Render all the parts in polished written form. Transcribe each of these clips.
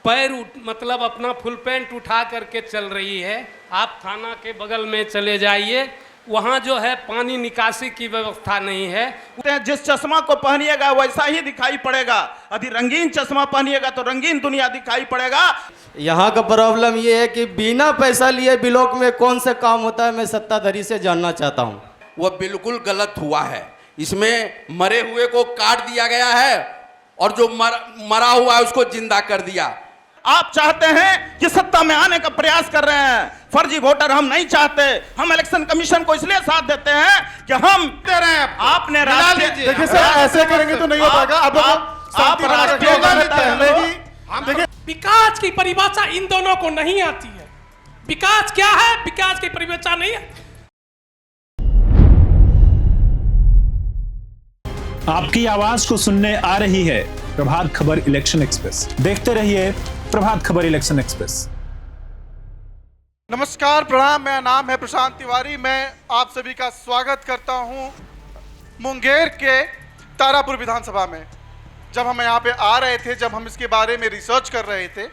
मतलब अपना full pant उठा करके चल रही है। आप थाना के बगल में चले जाइए, वहाँ जो है पानी निकासी की व्यवस्था नहीं है। जिस चश्मा को पहनिएगा वैसा ही दिखाई पड़ेगा, यदि रंगीन चश्मा पहनिएगा तो रंगीन दुनिया दिखाई पड़ेगा। यहाँ का प्रॉब्लम ये है कि बिना पैसा लिए ब्लॉक में कौन सा काम होता है, मैं सत्ताधारी से जानना चाहता हूँ। वो बिल्कुल गलत हुआ है। इसमें मरे हुए को काट दिया गया है और जो मरा हुआ है उसको जिंदा कर दिया। आप चाहते हैं कि सत्ता में आने का प्रयास कर रहे हैं, फर्जी वोटर हम नहीं चाहते। हम इलेक्शन कमीशन को इसलिए साथ देते हैं कि हम दे रहे हैं। आपने देखिए सर, ऐसे करेंगे तो नहीं हो पाएगा। देखिए, विकास की परिभाषा इन दोनों को नहीं आती है। विकास क्या है, विकास की परिभाषा नहीं है। आपकी आवाज को सुनने आ रही है प्रभात खबर इलेक्शन एक्सप्रेस। देखते रहिए प्रभात खबर इलेक्शन एक्सप्रेस। नमस्कार, प्रणाम। मेरा नाम है प्रशांत तिवारी। मैं आप सभी का स्वागत करता हूं मुंगेर के तारापुर विधानसभा में। जब हम यहाँ पे आ रहे थे, जब हम इसके बारे में रिसर्च कर रहे थे,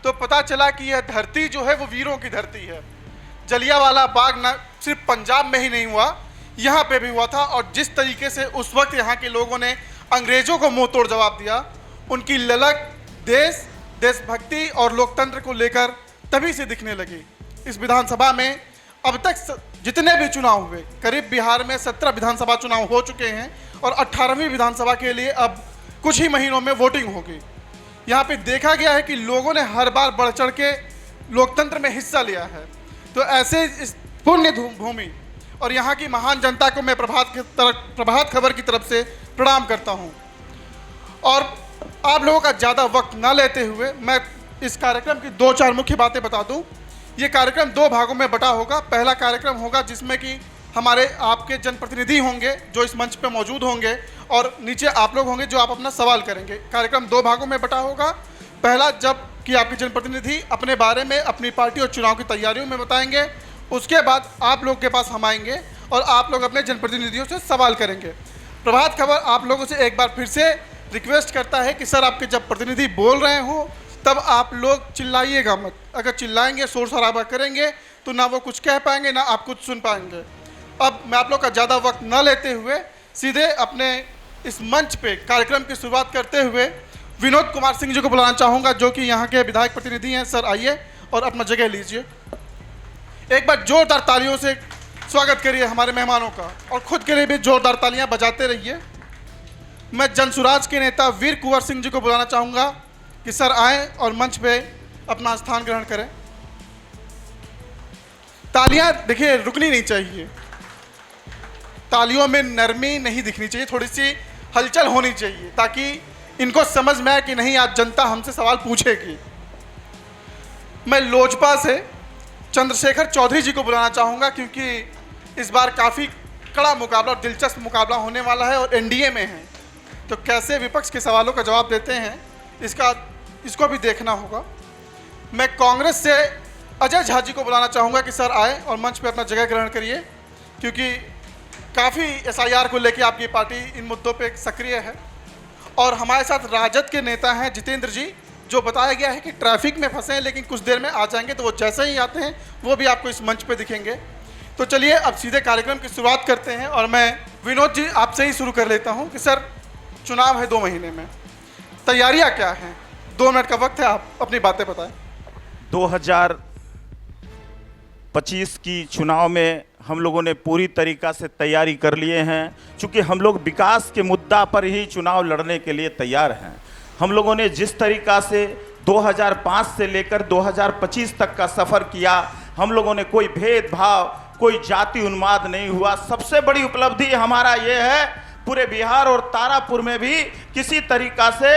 तो पता चला कि यह धरती जो है वो वीरों की धरती है। जलियांवाला बाग न सिर्फ पंजाब में ही नहीं हुआ, यहाँ पे भी हुआ था। और जिस तरीके से उस वक्त यहाँ के लोगों ने अंग्रेजों को मुंह तोड़ जवाब दिया, उनकी ललक देशभक्ति और लोकतंत्र को लेकर तभी से दिखने लगी। इस विधानसभा में अब तक जितने भी चुनाव हुए, करीब बिहार में 17 विधानसभा चुनाव हो चुके हैं और 18वीं विधानसभा के लिए अब कुछ ही महीनों में वोटिंग होगी। यहाँ पे देखा गया है कि लोगों ने हर बार बढ़ चढ़ के लोकतंत्र में हिस्सा लिया है। तो ऐसे इस पुण्य भूमि और यहाँ की महान जनता को मैं प्रभात खबर की तरफ से प्रणाम करता हूँ। और आप लोगों का ज़्यादा वक्त ना लेते हुए मैं इस कार्यक्रम की 2-4 मुख्य बातें बता दूँ। ये कार्यक्रम 2 भागों में बटा होगा। पहला कार्यक्रम होगा जिसमें कि हमारे आपके जनप्रतिनिधि होंगे जो इस मंच पे मौजूद होंगे, और नीचे आप लोग होंगे जो आप अपना सवाल करेंगे। कार्यक्रम 2 भागों में बटा होगा। पहला, जब कि आपके जनप्रतिनिधि अपने बारे में, अपनी पार्टी और चुनाव की तैयारियों में बताएंगे। उसके बाद आप लोग के पास हम आएंगे और आप लोग अपने जनप्रतिनिधियों से सवाल करेंगे। प्रभात खबर आप लोगों से एक बार फिर से रिक्वेस्ट करता है कि सर, आपके जब प्रतिनिधि बोल रहे हो तब आप लोग चिल्लाइएगा मत। अगर चिल्लाएंगे, शोर शराबा करेंगे, तो ना वो कुछ कह पाएंगे ना आप कुछ सुन पाएंगे। अब मैं आप लोग का ज़्यादा वक्त न लेते हुए सीधे अपने इस मंच पे कार्यक्रम की शुरुआत करते हुए विनोद कुमार सिंह जी को बुलाना चाहूँगा, जो कि यहाँ के विधायक प्रतिनिधि हैं। सर आइए और अपना जगह लीजिए। एक बार जोरदार तालियों से स्वागत करिए हमारे मेहमानों का, और खुद के लिए भी जोरदार तालियां बजाते रहिए। मैं जनसुराज के नेता वीर कुंवर सिंह जी को बुलाना चाहूँगा कि सर आएँ और मंच पे अपना स्थान ग्रहण करें। तालियां देखिए रुकनी नहीं चाहिए, तालियों में नरमी नहीं दिखनी चाहिए, थोड़ी सी हलचल होनी चाहिए ताकि इनको समझ में आए कि नहीं, आज जनता हमसे सवाल पूछेगी। मैं लोजपा से चंद्रशेखर चौधरी जी को बुलाना चाहूँगा, क्योंकि इस बार काफ़ी कड़ा मुकाबला और दिलचस्प मुकाबला होने वाला है और एनडीए में है, तो कैसे विपक्ष के सवालों का जवाब देते हैं इसको भी देखना होगा। मैं कांग्रेस से अजय झा जी को बुलाना चाहूँगा कि सर आए और मंच पर अपना जगह ग्रहण करिए, क्योंकि काफ़ी एसआईआर को लेकर आपकी पार्टी इन मुद्दों पर सक्रिय है। और हमारे साथ राजद के नेता हैं जितेंद्र जी, जो बताया गया है कि ट्रैफिक में फंसे हैं लेकिन कुछ देर में आ जाएंगे, तो वो जैसे ही आते हैं वो भी आपको इस मंच पे दिखेंगे। तो चलिए अब सीधे कार्यक्रम की शुरुआत करते हैं, और मैं विनोद जी आपसे ही शुरू कर लेता हूं कि सर, चुनाव है 2 महीने में, तैयारियां क्या हैं? 2 मिनट का वक्त है, आप अपनी बातें बताएं। 2025 की चुनाव में हम लोगों ने पूरी तरीक़ा से तैयारी कर लिए हैं, चूँकि हम लोग विकास के मुद्दा पर ही चुनाव लड़ने के लिए तैयार हैं। हम लोगों ने जिस तरीक़ा से 2005 से लेकर 2025 तक का सफ़र किया, हम लोगों ने कोई भेदभाव, कोई जाति उन्माद नहीं हुआ। सबसे बड़ी उपलब्धि हमारा ये है, पूरे बिहार और तारापुर में भी किसी तरीक़ा से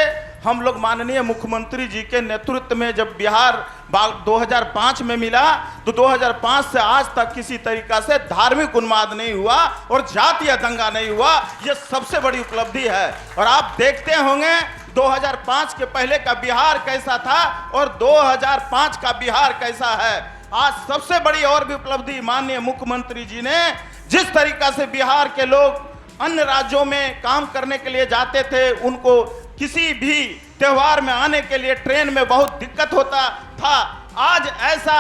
हम लोग माननीय मुख्यमंत्री जी के नेतृत्व में जब बिहार 2005 में मिला, तो 2005 से आज तक किसी तरीक़ा से धार्मिक उन्माद नहीं हुआ और जातीय दंगा नहीं हुआ। ये सबसे बड़ी उपलब्धि है। और आप देखते होंगे 2005 के पहले का बिहार कैसा था और 2005 का बिहार कैसा है। आज सबसे बड़ी और भी उपलब्धि माननीय मुख्यमंत्री जी ने जिस तरीका से बिहार के लोग अन्य राज्यों में काम करने के लिए जाते थे, उनको किसी भी त्योहार में आने के लिए ट्रेन में बहुत दिक्कत होता था। आज ऐसा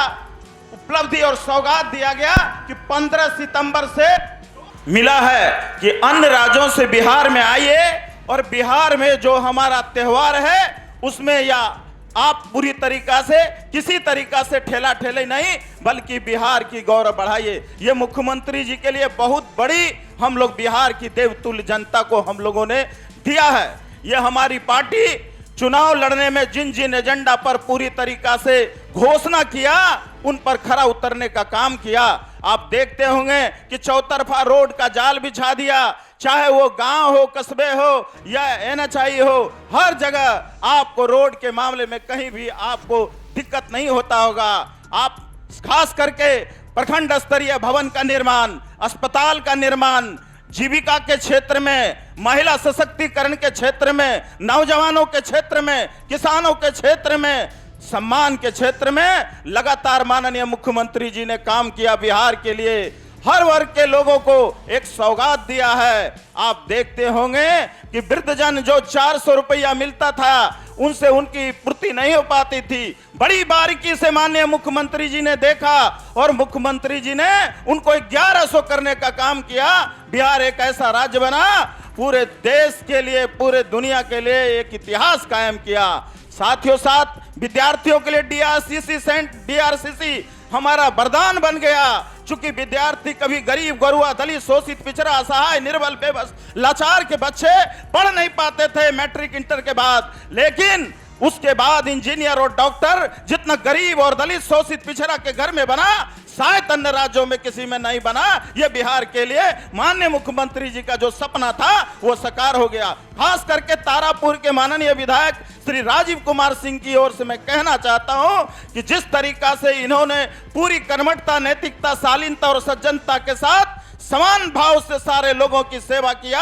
उपलब्धि और सौगात दिया गया कि 15 सितंबर से मिला है कि अन्य राज्यों से बिहार में आइए और बिहार में जो हमारा त्योहार है उसमें या आप पूरी तरीका से किसी तरीका से ठेला ठेले नहीं बल्कि बिहार की गौरव बढ़ाइए। ये मुख्यमंत्री जी के लिए बहुत बड़ी हम लोग बिहार की देवतुल्य जनता को हम लोगों ने दिया है। ये हमारी पार्टी चुनाव लड़ने में जिन जिन एजेंडा पर पूरी तरीका से घोषणा किया उन पर खरा उतरने का काम किया। आप देखते होंगे कि चौतरफा रोड का जाल बिछा दिया, चाहे वो गांव हो, कस्बे हो या NHI हो, हर जगह आपको रोड के मामले में कहीं भी आपको दिक्कत नहीं होता होगा। आप खास करके प्रखंड स्तरीय भवन का निर्माण, अस्पताल का निर्माण, जीविका के क्षेत्र में, महिला सशक्तिकरण के क्षेत्र में, नौजवानों के क्षेत्र में, किसानों के क्षेत्र में, सम्मान के क्षेत्र में लगातार माननीय मुख्यमंत्री जी ने काम किया। बिहार के लिए हर वर्ग के लोगों को एक सौगात दिया है। आप देखते होंगे कि वृद्धजन जो 400 रुपया मिलता था उनसे उनकी पूर्ति नहीं हो पाती थी। बड़ी बारीकी से माननीय मुख्यमंत्री जी ने देखा और मुख्यमंत्री जी ने उनको 1100 करने का काम किया। बिहार एक ऐसा राज्य बना, पूरे देश के लिए, पूरे दुनिया के लिए एक इतिहास कायम किया। साथियों साथ विद्यार्थियों के लिए DRCC हमारा वरदान बन गया। चूंकि विद्यार्थी कभी गरीब, गरुआ, दलित, शोषित, पिछड़ा, असहाय, निर्बल, बेबस, लाचार के बच्चे पढ़ नहीं पाते थे मैट्रिक इंटर के बाद, लेकिन उसके बाद इंजीनियर और डॉक्टर जितना गरीब और दलित, शोषित, पिछड़ा के घर में बना शायद अन्य राज्यों में किसी में नहीं बना। यह बिहार के लिए माननीय मुख्यमंत्री जी का जो सपना था वो साकार हो गया। खास करके तारापुर के माननीय विधायक श्री राजीव कुमार सिंह की ओर से मैं कहना चाहता हूं कि जिस तरीका से इन्होंने पूरी कर्मठता, नैतिकता, शालीनता और सज्जनता के साथ समान भाव से सारे लोगों की सेवा किया,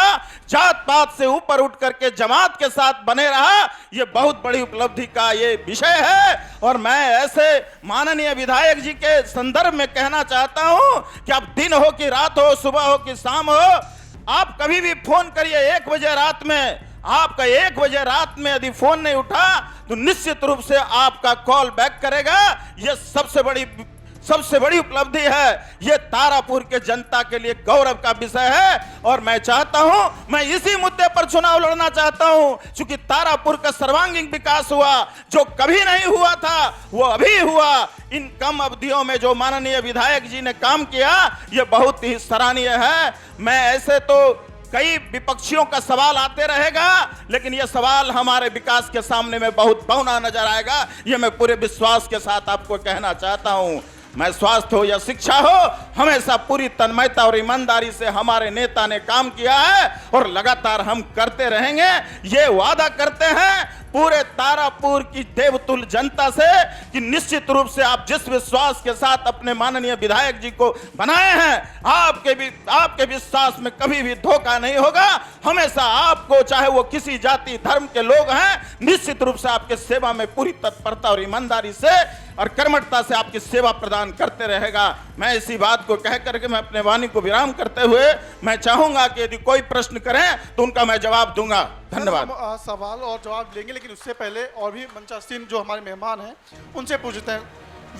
जात पात से ऊपर उठ करके जमात के साथ बने रहा, ये बहुत बड़ी उपलब्धि का ये विषय है। और मैं ऐसे माननीय विधायक जी के संदर्भ में कहना चाहता हूं कि अब दिन हो कि रात हो, सुबह हो कि शाम हो, आप कभी भी फोन करिए 1 बजे रात में, आपका 1 बजे रात में यदि फोन नहीं उठा तो निश्चित रूप से आपका कॉल बैक करेगा। यह सबसे बड़ी उपलब्धि है। यह तारापुर के जनता के लिए गौरव का विषय है। और मैं चाहता हूं, मैं इसी मुद्दे पर चुनाव लड़ना चाहता हूं, क्योंकि तारापुर का सर्वांगीण विकास हुआ, जो कभी नहीं हुआ था वो अभी हुआ। इन कम अवधियों में जो माननीय विधायक जी ने काम किया यह बहुत ही सराहनीय है। मैं ऐसे तो कई विपक्षियों का सवाल आते रहेगा, लेकिन यह सवाल हमारे विकास के सामने में बहुत बौना नजर आएगा। यह मैं पूरे विश्वास के साथ आपको कहना चाहता हूं। मैं स्वास्थ्य हो या शिक्षा हो, हमेशा पूरी तन्मयता और ईमानदारी से हमारे नेता ने काम किया है और लगातार हम करते रहेंगे। ये वादा करते हैं पूरे तारापुर की देवतुल्य जनता से कि निश्चित रूप से आप जिस विश्वास के साथ अपने माननीय विधायक जी को बनाए हैं, आपके विश्वास में कभी भी धोखा नहीं होगा। हमेशा आपको, चाहे वो किसी जाति धर्म के लोग हैं, निश्चित रूप से आपके सेवा में पूरी तत्परता और ईमानदारी से और कर्मठता से आपकी सेवा प्रदान करते रहेगा। मैं इसी बात को कह करके मैं अपने वाणी को विराम करते हुए मैं चाहूंगा कि यदि कोई प्रश्न करें तो उनका मैं जवाब दूंगा। धन्यवाद। सवाल और जवाब लेंगे, लेकिन उससे पहले और भी मंचासीन जो हमारे मेहमान हैं उनसे पूछते हैं।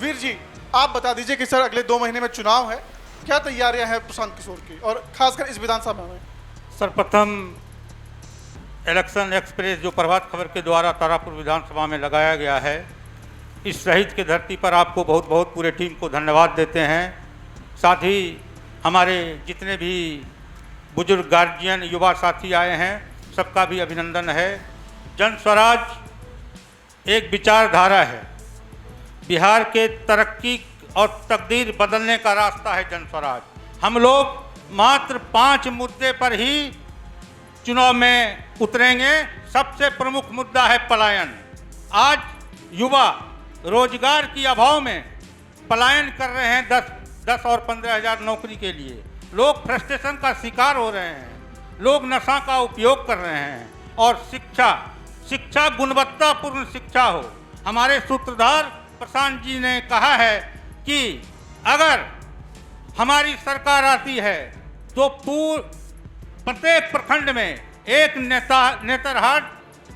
वीर जी, आप बता दीजिए कि सर अगले 2 महीने में चुनाव है, क्या तैयारियां हैं प्रशांत किशोर की, और खासकर इस विधानसभा में? सर्वप्रथम इलेक्शन एक्सप्रेस जो प्रभात खबर के द्वारा तारापुर विधानसभा में लगाया गया है, इस शहीद की धरती पर आपको बहुत बहुत पूरे टीम को धन्यवाद देते हैं। साथ ही हमारे जितने भी बुजुर्ग गार्जियन, युवा साथी आए हैं, सबका भी अभिनंदन है। जन स्वराज एक विचारधारा है। बिहार के तरक्की और तकदीर बदलने का रास्ता है जन स्वराज। हम लोग मात्र 5 मुद्दे पर ही चुनाव में उतरेंगे। सबसे प्रमुख मुद्दा है पलायन। आज युवा रोजगार की अभाव में पलायन कर रहे हैं 10 और 15 हज़ार नौकरी के लिए। लोग फ्रस्ट्रेशन का शिकार हो रहे हैं, लोग नशा का उपयोग कर रहे हैं। और शिक्षा गुणवत्तापूर्ण शिक्षा हो। हमारे सूत्रधार प्रशांत जी ने कहा है कि अगर हमारी सरकार आती है तो प्रत्येक प्रखंड में एक नेतरहाट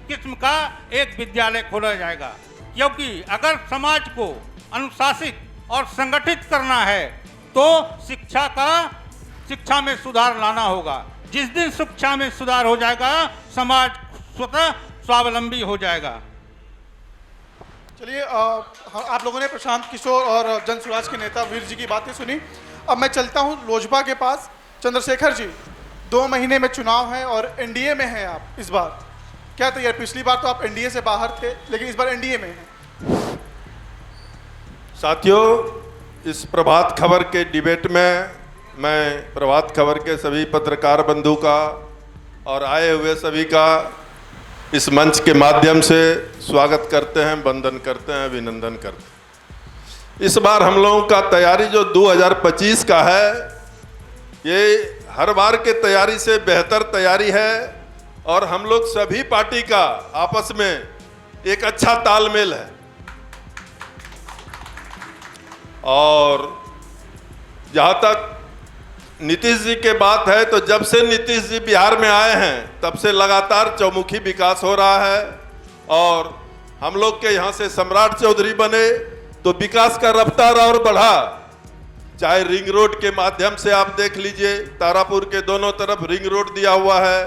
किस्म का एक विद्यालय खोला जाएगा, क्योंकि अगर समाज को अनुशासित और संगठित करना है तो शिक्षा में सुधार लाना होगा। जिस दिन शिक्षा में सुधार हो जाएगा, समाज स्वतः स्वावलंबी हो जाएगा। चलिए, आप लोगों ने प्रशांत किशोर और जन स्वराज के नेता वीर जी की बातें सुनी। अब मैं चलता हूं लोजपा के पास। चंद्रशेखर जी, 2 महीने में चुनाव है और एनडीए में हैं आप इस बार, क्या तैयार? पिछली बार तो आप एनडीए से बाहर थे, लेकिन इस बार एनडीए में हैं। साथियों, इस प्रभात खबर के डिबेट में मैं प्रभात खबर के सभी पत्रकार बंधु का और आए हुए सभी का इस मंच के माध्यम से स्वागत करते हैं, वंदन करते हैं, अभिनंदन करते हैं। इस बार हम लोगों का तैयारी जो 2025 का है, ये हर बार के तैयारी से बेहतर तैयारी है और हम लोग सभी पार्टी का आपस में एक अच्छा तालमेल है। और जहाँ तक नीतीश जी के बात है, तो जब से नीतीश जी बिहार में आए हैं तब से लगातार चौमुखी विकास हो रहा है। और हम लोग के यहाँ से सम्राट चौधरी बने तो विकास का रफ्तार और बढ़ा। चाहे रिंग रोड के माध्यम से आप देख लीजिए, तारापुर के दोनों तरफ रिंग रोड दिया हुआ है।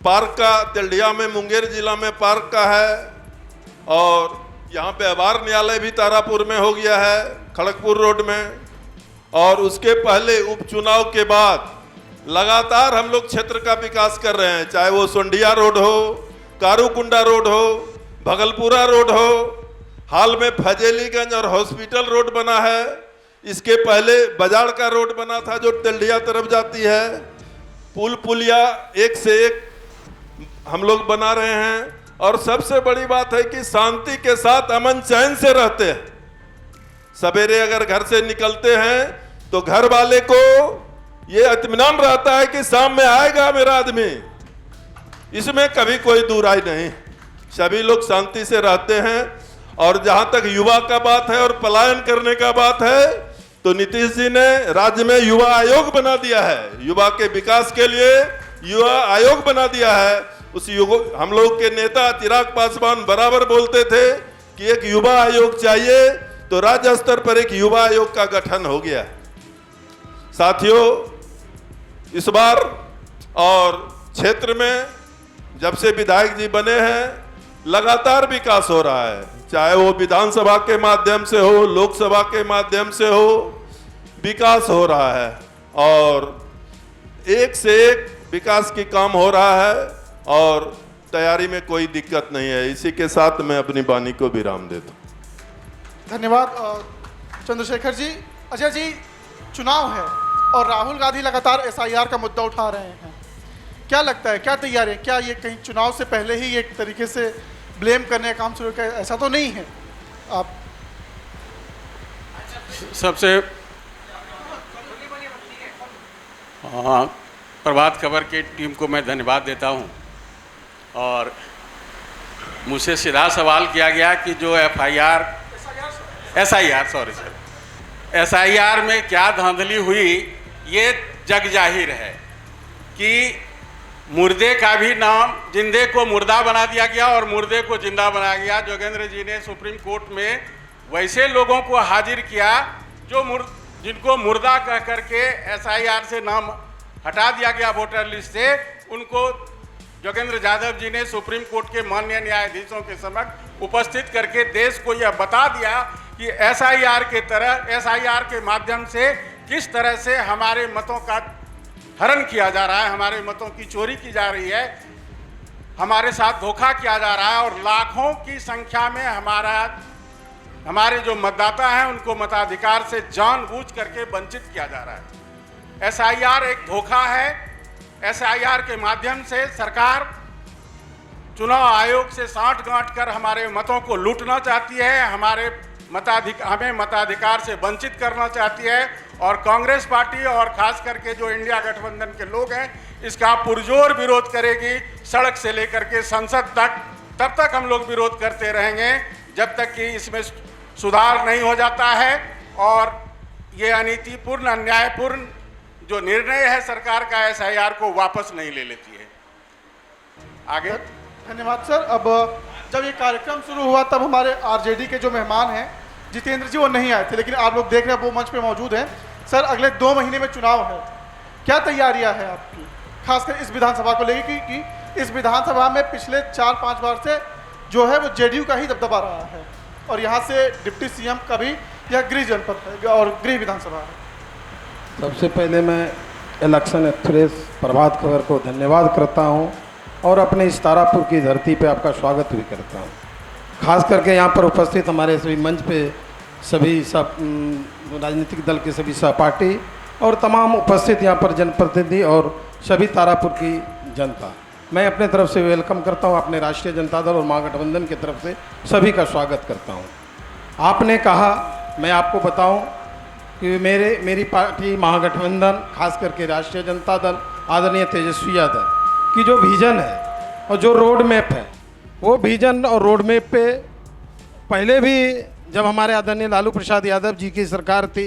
पार्क का तिल्डिया में, मुंगेर जिला में पार्क का है। और यहाँ पे आभार न्यायालय भी तारापुर में हो गया है, खड़गपुर रोड में। और उसके पहले उपचुनाव के बाद लगातार हम लोग क्षेत्र का विकास कर रहे हैं, चाहे वो सोंडिया रोड हो, कारूकुंडा रोड हो, भगलपुरा रोड हो, हाल में फजेलीगंज और हॉस्पिटल रोड बना है। इसके पहले बाजार का रोड बना था जो तिल्डिया तरफ जाती है। पुल पुलिया एक से एक हम लोग बना रहे हैं। और सबसे बड़ी बात है कि शांति के साथ अमन चैन से रहते हैं। सवेरे अगर घर से निकलते हैं तो घर वाले को ये इत्मीनान रहता है कि शाम में आएगा मेरा आदमी। इसमें कभी कोई दुराई नहीं, सभी लोग शांति से रहते हैं। और जहां तक युवा का बात है और पलायन करने का बात है, तो नीतीश जी ने राज्य में युवा आयोग बना दिया है। युवा के विकास के लिए युवा आयोग बना दिया है। उस हम लोग के नेता चिराग पासवान बराबर बोलते थे कि एक युवा आयोग चाहिए, तो राज्य स्तर पर एक युवा आयोग का गठन हो गया। साथियों, इस बार और क्षेत्र में जब से विधायक जी बने हैं लगातार विकास हो रहा है, चाहे वो विधानसभा के माध्यम से हो, लोकसभा के माध्यम से हो, विकास हो रहा है। और एक से एक विकास की काम हो रहा है और तैयारी में कोई दिक्कत नहीं है। इसी के साथ मैं अपनी वाणी को विराम देता हूँ। धन्यवाद चंद्रशेखर जी। अजय जी, चुनाव है और राहुल गांधी लगातार एसआईआर का मुद्दा उठा रहे हैं, क्या लगता है, क्या तैयारी है? क्या ये कहीं चुनाव से पहले ही एक तरीके से ब्लेम करने का काम शुरू किया? ऐसा तो नहीं है। आप सबसे प्रभात खबर की टीम को मैं धन्यवाद देता हूं। और मुझसे सीधा सवाल किया गया कि जो एसआईआर में क्या धांधली हुई, ये जग जाहिर है कि मुर्दे का भी नाम, जिंदे को मुर्दा बना दिया गया और मुर्दे को जिंदा बनाया गया। जोगेंद्र जी ने सुप्रीम कोर्ट में वैसे लोगों को हाजिर किया जिनको मुर्दा कह करके एसआईआर से नाम हटा दिया गया वोटर लिस्ट से। उनको जोगेंद्र यादव जी ने सुप्रीम कोर्ट के माननीय न्यायाधीशों के समक्ष उपस्थित करके देश को यह बता दिया कि एसआईआर के माध्यम से किस तरह से हमारे मतों का हरण किया जा रहा है, हमारे मतों की चोरी की जा रही है, हमारे साथ धोखा किया जा रहा है और लाखों की संख्या में हमारे जो मतदाता हैं उनको मताधिकार से जानबूझ करके वंचित किया जा रहा है। एसआईआर एक धोखा है। एसआईआर के माध्यम से सरकार चुनाव आयोग से साठ-गांठ कर हमारे मतों को लूटना चाहती है, हमें मताधिकार से वंचित करना चाहती है। और कांग्रेस पार्टी और खास करके जो इंडिया गठबंधन के लोग हैं इसका पुरजोर विरोध करेगी, सड़क से लेकर के संसद तक। तब तक हम लोग विरोध करते रहेंगे जब तक कि इसमें सुधार नहीं हो जाता है और ये अनीतिपूर्ण, अन्यायपूर्ण जो निर्णय है सरकार का एसआईआर को वापस नहीं ले लेती है। आगे धन्यवाद सर। अब जब ये कार्यक्रम शुरू हुआ तब हमारे आरजेडी के जो मेहमान हैं जितेंद्र जी वो नहीं आए थे, लेकिन आप लोग देख रहे हैं वो मंच पे मौजूद हैं। सर अगले 2 महीने में चुनाव है, क्या तैयारियां हैं आपकी खासकर इस विधानसभा को लेकर कि इस विधानसभा में पिछले 4-5 बार से जो है वो जेडीयू का ही दबदबा रहा है और यहाँ से डिप्टी सीएम का भी यह गृह जनपद है और गृह विधानसभा है। सबसे पहले मैं इलेक्शन एक्सप्रेस प्रभात खबर को धन्यवाद करता हूं और अपने इस तारापुर की धरती पे आपका स्वागत भी करता हूं। खास करके यहाँ पर उपस्थित हमारे सभी मंच पे सभी सब राजनीतिक दल के सभी सहपाठी और तमाम उपस्थित यहाँ पर जनप्रतिनिधि और सभी तारापुर की जनता, मैं अपने तरफ से वेलकम करता हूँ। अपने राष्ट्रीय जनता दल और महागठबंधन की तरफ से सभी का स्वागत करता हूँ। आपने कहा, मैं आपको बताऊँ कि मेरी पार्टी महागठबंधन खास करके राष्ट्रीय जनता दल आदरणीय तेजस्वी यादव की जो विज़न है और जो रोड मैप है, वो विज़न और रोड मैप पे पहले भी जब हमारे आदरणीय लालू प्रसाद यादव जी की सरकार थी,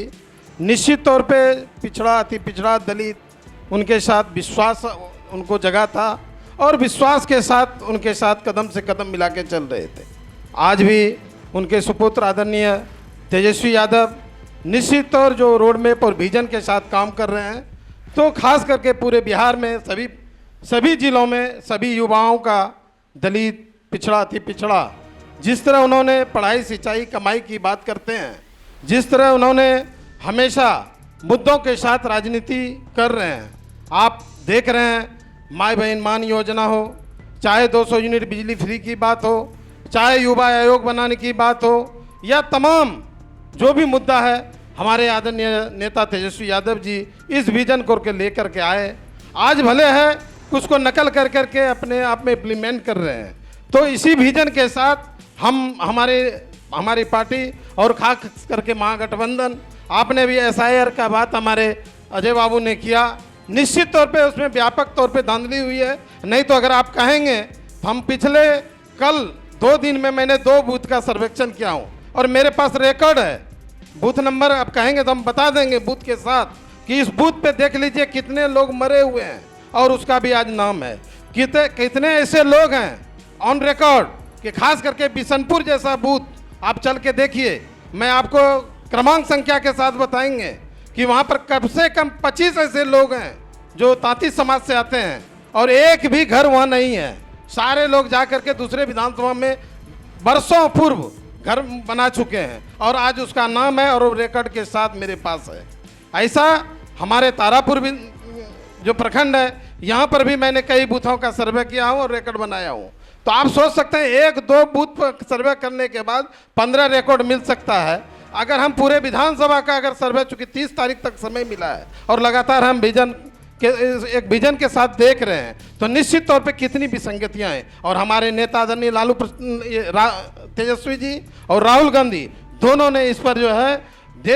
निश्चित तौर पे पिछड़ा, अति पिछड़ा, दलित, उनके साथ विश्वास उनको जगा था और विश्वास के साथ उनके साथ कदम से कदम मिला के चल रहे थे। आज भी उनके सुपुत्र आदरणीय तेजस्वी यादव निश्चित तौर जो रोड मैप और विजन के साथ काम कर रहे हैं, तो खास करके पूरे बिहार में सभी जिलों में सभी युवाओं का, दलित, पिछड़ा, अति पिछड़ा, जिस तरह उन्होंने पढ़ाई, सिंचाई, कमाई की बात करते हैं, जिस तरह उन्होंने हमेशा मुद्दों के साथ राजनीति कर रहे हैं। आप देख रहे हैं माई बहन मान योजना हो, चाहे 200 यूनिट बिजली फ्री की बात हो, चाहे युवा आयोग बनाने की बात हो, या तमाम जो भी मुद्दा है, हमारे आदरणीय नेता तेजस्वी यादव जी इस विजन को लेकर के आए। आज भले है कुछ को नकल कर करके अपने आप में इम्प्लीमेंट कर रहे हैं, तो इसी विजन के साथ हमारी पार्टी और खास करके महागठबंधन, आपने भी SIR का बात हमारे अजय बाबू ने किया, निश्चित तौर पे उसमें व्यापक तौर पे धांधली हुई है। नहीं तो अगर आप कहेंगे, हम पिछले कल 2 दिन में मैंने 2 बूथ का सर्वेक्षण किया हूँ और मेरे पास रिकॉर्ड है, बूथ नंबर आप कहेंगे तो हम बता देंगे बूथ के साथ कि इस बूथ पे देख लीजिए कितने लोग मरे हुए हैं और उसका भी आज नाम है। कितने ऐसे लोग हैं ऑन रिकॉर्ड कि खास करके बिशनपुर जैसा बूथ आप चल के देखिए, मैं आपको क्रमांक संख्या के साथ बताएंगे कि वहाँ पर कम से कम 25 ऐसे लोग हैं जो तांती समाज से आते हैं और एक भी घर वहाँ नहीं है। सारे लोग जा करके दूसरे विधानसभा में वर्षों पूर्व घर बना चुके हैं और आज उसका नाम है और रिकॉर्ड के साथ मेरे पास है। ऐसा हमारे तारापुर भी जो प्रखंड है, यहाँ पर भी मैंने कई बूथों का सर्वे किया हूँ और रिकॉर्ड बनाया हूँ। तो आप सोच सकते हैं 1-2 बूथ पर सर्वे करने के बाद 15 रिकॉर्ड मिल सकता है। अगर हम पूरे विधानसभा का अगर सर्वे, चूँकि 30 तारीख तक समय मिला है और लगातार हम एक विजन के साथ देख रहे हैं, तो निश्चित तौर पे कितनी विसंगतियां हैं। और हमारे नेता आदरणीय तेजस्वी जी और राहुल गांधी दोनों ने इस पर जो है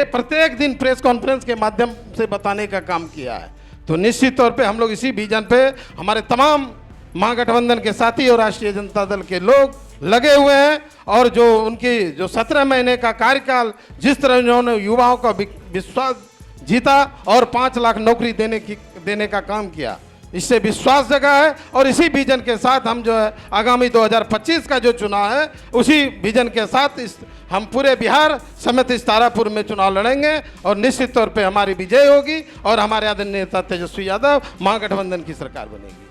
प्रत्येक दिन प्रेस कॉन्फ्रेंस के माध्यम से बताने का काम किया है। तो निश्चित तौर पे हम लोग इसी विजन पे हमारे तमाम महागठबंधन के साथी और राष्ट्रीय जनता दल के लोग लगे हुए हैं और जो उनकी जो 17 महीने का कार्यकाल, जिस तरह उन्होंने युवाओं का विश्वास जीता और 5 लाख नौकरी देने का काम किया, इससे विश्वास जगा है। और इसी विजन के साथ हम जो है आगामी 2025 का जो चुनाव है, उसी विजन के साथ हम पूरे बिहार समेत इस तारापुर में चुनाव लड़ेंगे और निश्चित तौर पे हमारी विजय होगी और हमारे आदरणीय नेता तेजस्वी यादव महागठबंधन की सरकार बनेगी।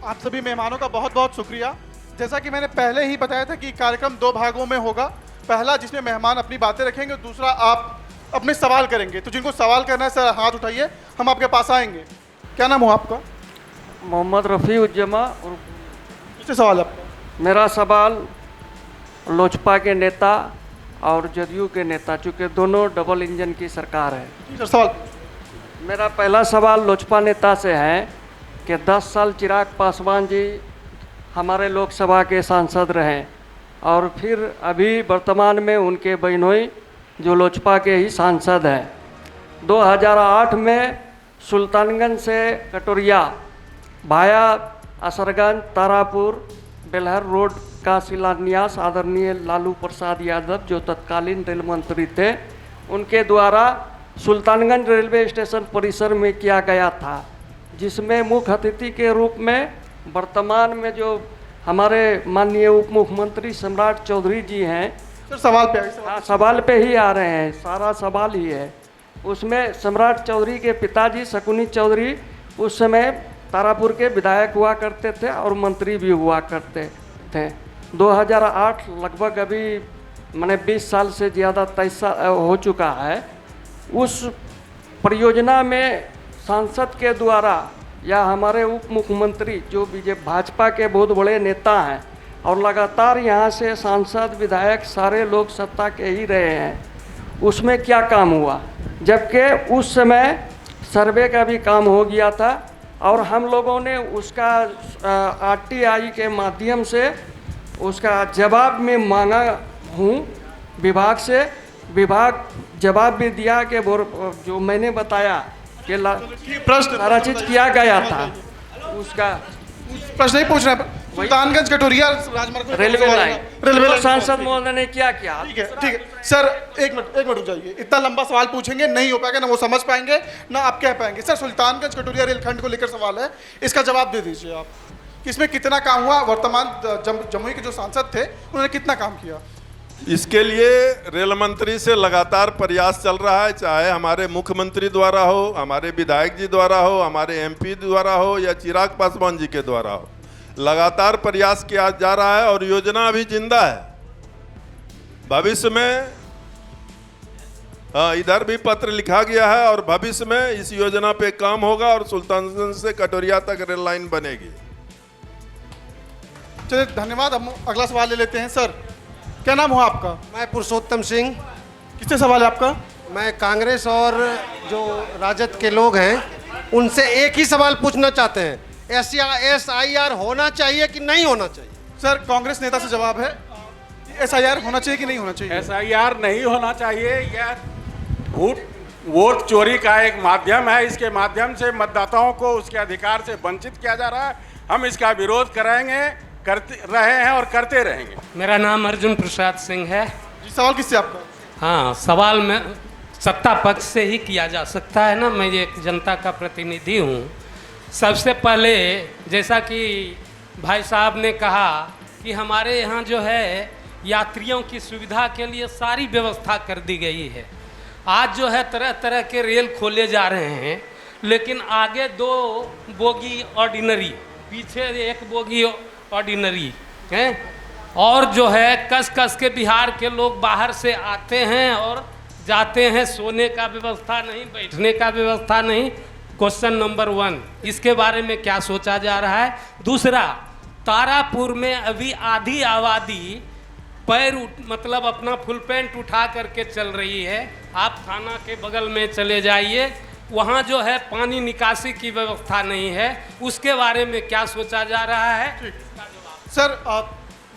आप सभी मेहमानों का बहुत बहुत शुक्रिया। जैसा कि मैंने पहले ही बताया था कि कार्यक्रम 2 भागों में होगा। पहला जिसमें मेहमान अपनी बातें रखेंगे, दूसरा आप अपने सवाल करेंगे। तो जिनको सवाल करना है सर हाथ उठाइए, हम आपके पास आएंगे। क्या नाम हो आपका? मोहम्मद रफ़ी उज्जमा। और किससे सवाल है आपका? मेरा सवाल लोजपा के नेता और जदयू के नेता, चूँकि दोनों डबल इंजन की सरकार है। सर सवाल। मेरा पहला सवाल लोजपा नेता से है कि 10 साल चिराग पासवान जी हमारे लोकसभा के सांसद रहे और फिर अभी वर्तमान में उनके बहनोई जो लोजपा के ही सांसद हैं। 2008 में सुल्तानगंज से कटोरिया भाया असरगंज तारापुर बेलहर रोड का शिलान्यास आदरणीय लालू प्रसाद यादव जो तत्कालीन रेल मंत्री थे, उनके द्वारा सुल्तानगंज रेलवे स्टेशन परिसर में किया गया था, जिसमें मुख्य अतिथि के रूप में वर्तमान में जो हमारे माननीय उप मुख्यमंत्री सम्राट चौधरी जी हैं। सर सवाल पे आइए। हाँ, सवाल पे ही आ रहे हैं, सारा सवाल ही है। उसमें सम्राट चौधरी के पिताजी शकुनी चौधरी उस समय तारापुर के विधायक हुआ करते थे और मंत्री भी हुआ करते थे। 2008 लगभग अभी मैंने 20 साल से ज़्यादा 23 साल हो चुका है। उस परियोजना में सांसद के द्वारा या हमारे उप मुख्यमंत्री जो भाजपा के बहुत बड़े नेता हैं और लगातार यहाँ से सांसद विधायक सारे लोग सत्ता के ही रहे हैं, उसमें क्या काम हुआ? जबकि उस समय सर्वे का भी काम हो गया था और हम लोगों ने उसका आरटीआई के माध्यम से उसका जवाब में मांगा हूँ विभाग से। विभाग जवाब भी दिया कि जो मैंने बताया कि प्रश्न सारा चीज़ किया गया था। उसका प्रश्न ही पूछ रहे हैं। सुल्तानगंज कटोरिया राजमार्ग रेलवे लाइन सांसद महोदय ने क्या किया? ठीक है सर, एक मिनट रुक जाइए। इतना लंबा सवाल पूछेंगे नहीं हो पाएगा, ना वो समझ पाएंगे ना आप कह पाएंगे। सर सुल्तानगंज कटोरिया रेलखंड को लेकर सवाल है, इसका जवाब दे दीजिए आप कि इसमें कितना काम हुआ। वर्तमान जमुई के जो सांसद थे उन्होंने कितना काम किया? इसके लिए रेल मंत्री से लगातार प्रयास चल रहा है, चाहे हमारे मुख्यमंत्री द्वारा हो, हमारे विधायक जी द्वारा हो, हमारे एमपी द्वारा हो या चिराग पासवान जी के द्वारा हो। लगातार प्रयास किया जा रहा है और योजना अभी जिंदा है। भविष्य में इधर भी पत्र लिखा गया है और भविष्य में इस योजना पे काम होगा और सुल्तानगंज से कटोरिया तक रेल लाइन बनेगी। चलिए धन्यवाद। हम अगला सवाल ले लेते हैं। सर क्या नाम हुआ आपका? मैं पुरुषोत्तम सिंह। किससे सवाल है आपका? मैं कांग्रेस और जो राजद के लोग हैं उनसे एक ही सवाल पूछना चाहते हैं, SIR होना चाहिए कि नहीं होना चाहिए? सर कांग्रेस नेता से जवाब है, SIR होना चाहिए कि नहीं होना चाहिए? SIR नहीं होना चाहिए। यह वोट चोरी का एक माध्यम है। इसके माध्यम से मतदाताओं को उसके अधिकार से वंचित किया जा रहा है। हम इसका विरोध करेंगे, करते रहे हैं और करते रहेंगे। मेरा नाम अर्जुन प्रसाद सिंह है। जी सवाल किससे आपका? हाँ, सवाल में सत्ता पक्ष से ही किया जा सकता है ना, मैं एक जनता का प्रतिनिधि हूँ। सबसे पहले जैसा कि भाई साहब ने कहा कि हमारे यहाँ जो है यात्रियों की सुविधा के लिए सारी व्यवस्था कर दी गई है। आज जो है तरह तरह के रेल खोले जा रहे हैं, लेकिन आगे 2 बोगी ऑर्डिनरी, पीछे 1 बोगी ऑर्डिनरी है। और जो है कस कस के बिहार के लोग बाहर से आते हैं और जाते हैं, सोने का व्यवस्था नहीं, बैठने का व्यवस्था नहीं। क्वेश्चन नंबर 1, इसके बारे में क्या सोचा जा रहा है? दूसरा, तारापुर में अभी आधी आबादी मतलब अपना फुल पैंट उठा करके चल रही है। आप थाना के बगल में चले जाइए, वहाँ जो है पानी निकासी की व्यवस्था नहीं है। उसके बारे में क्या सोचा जा रहा है? सर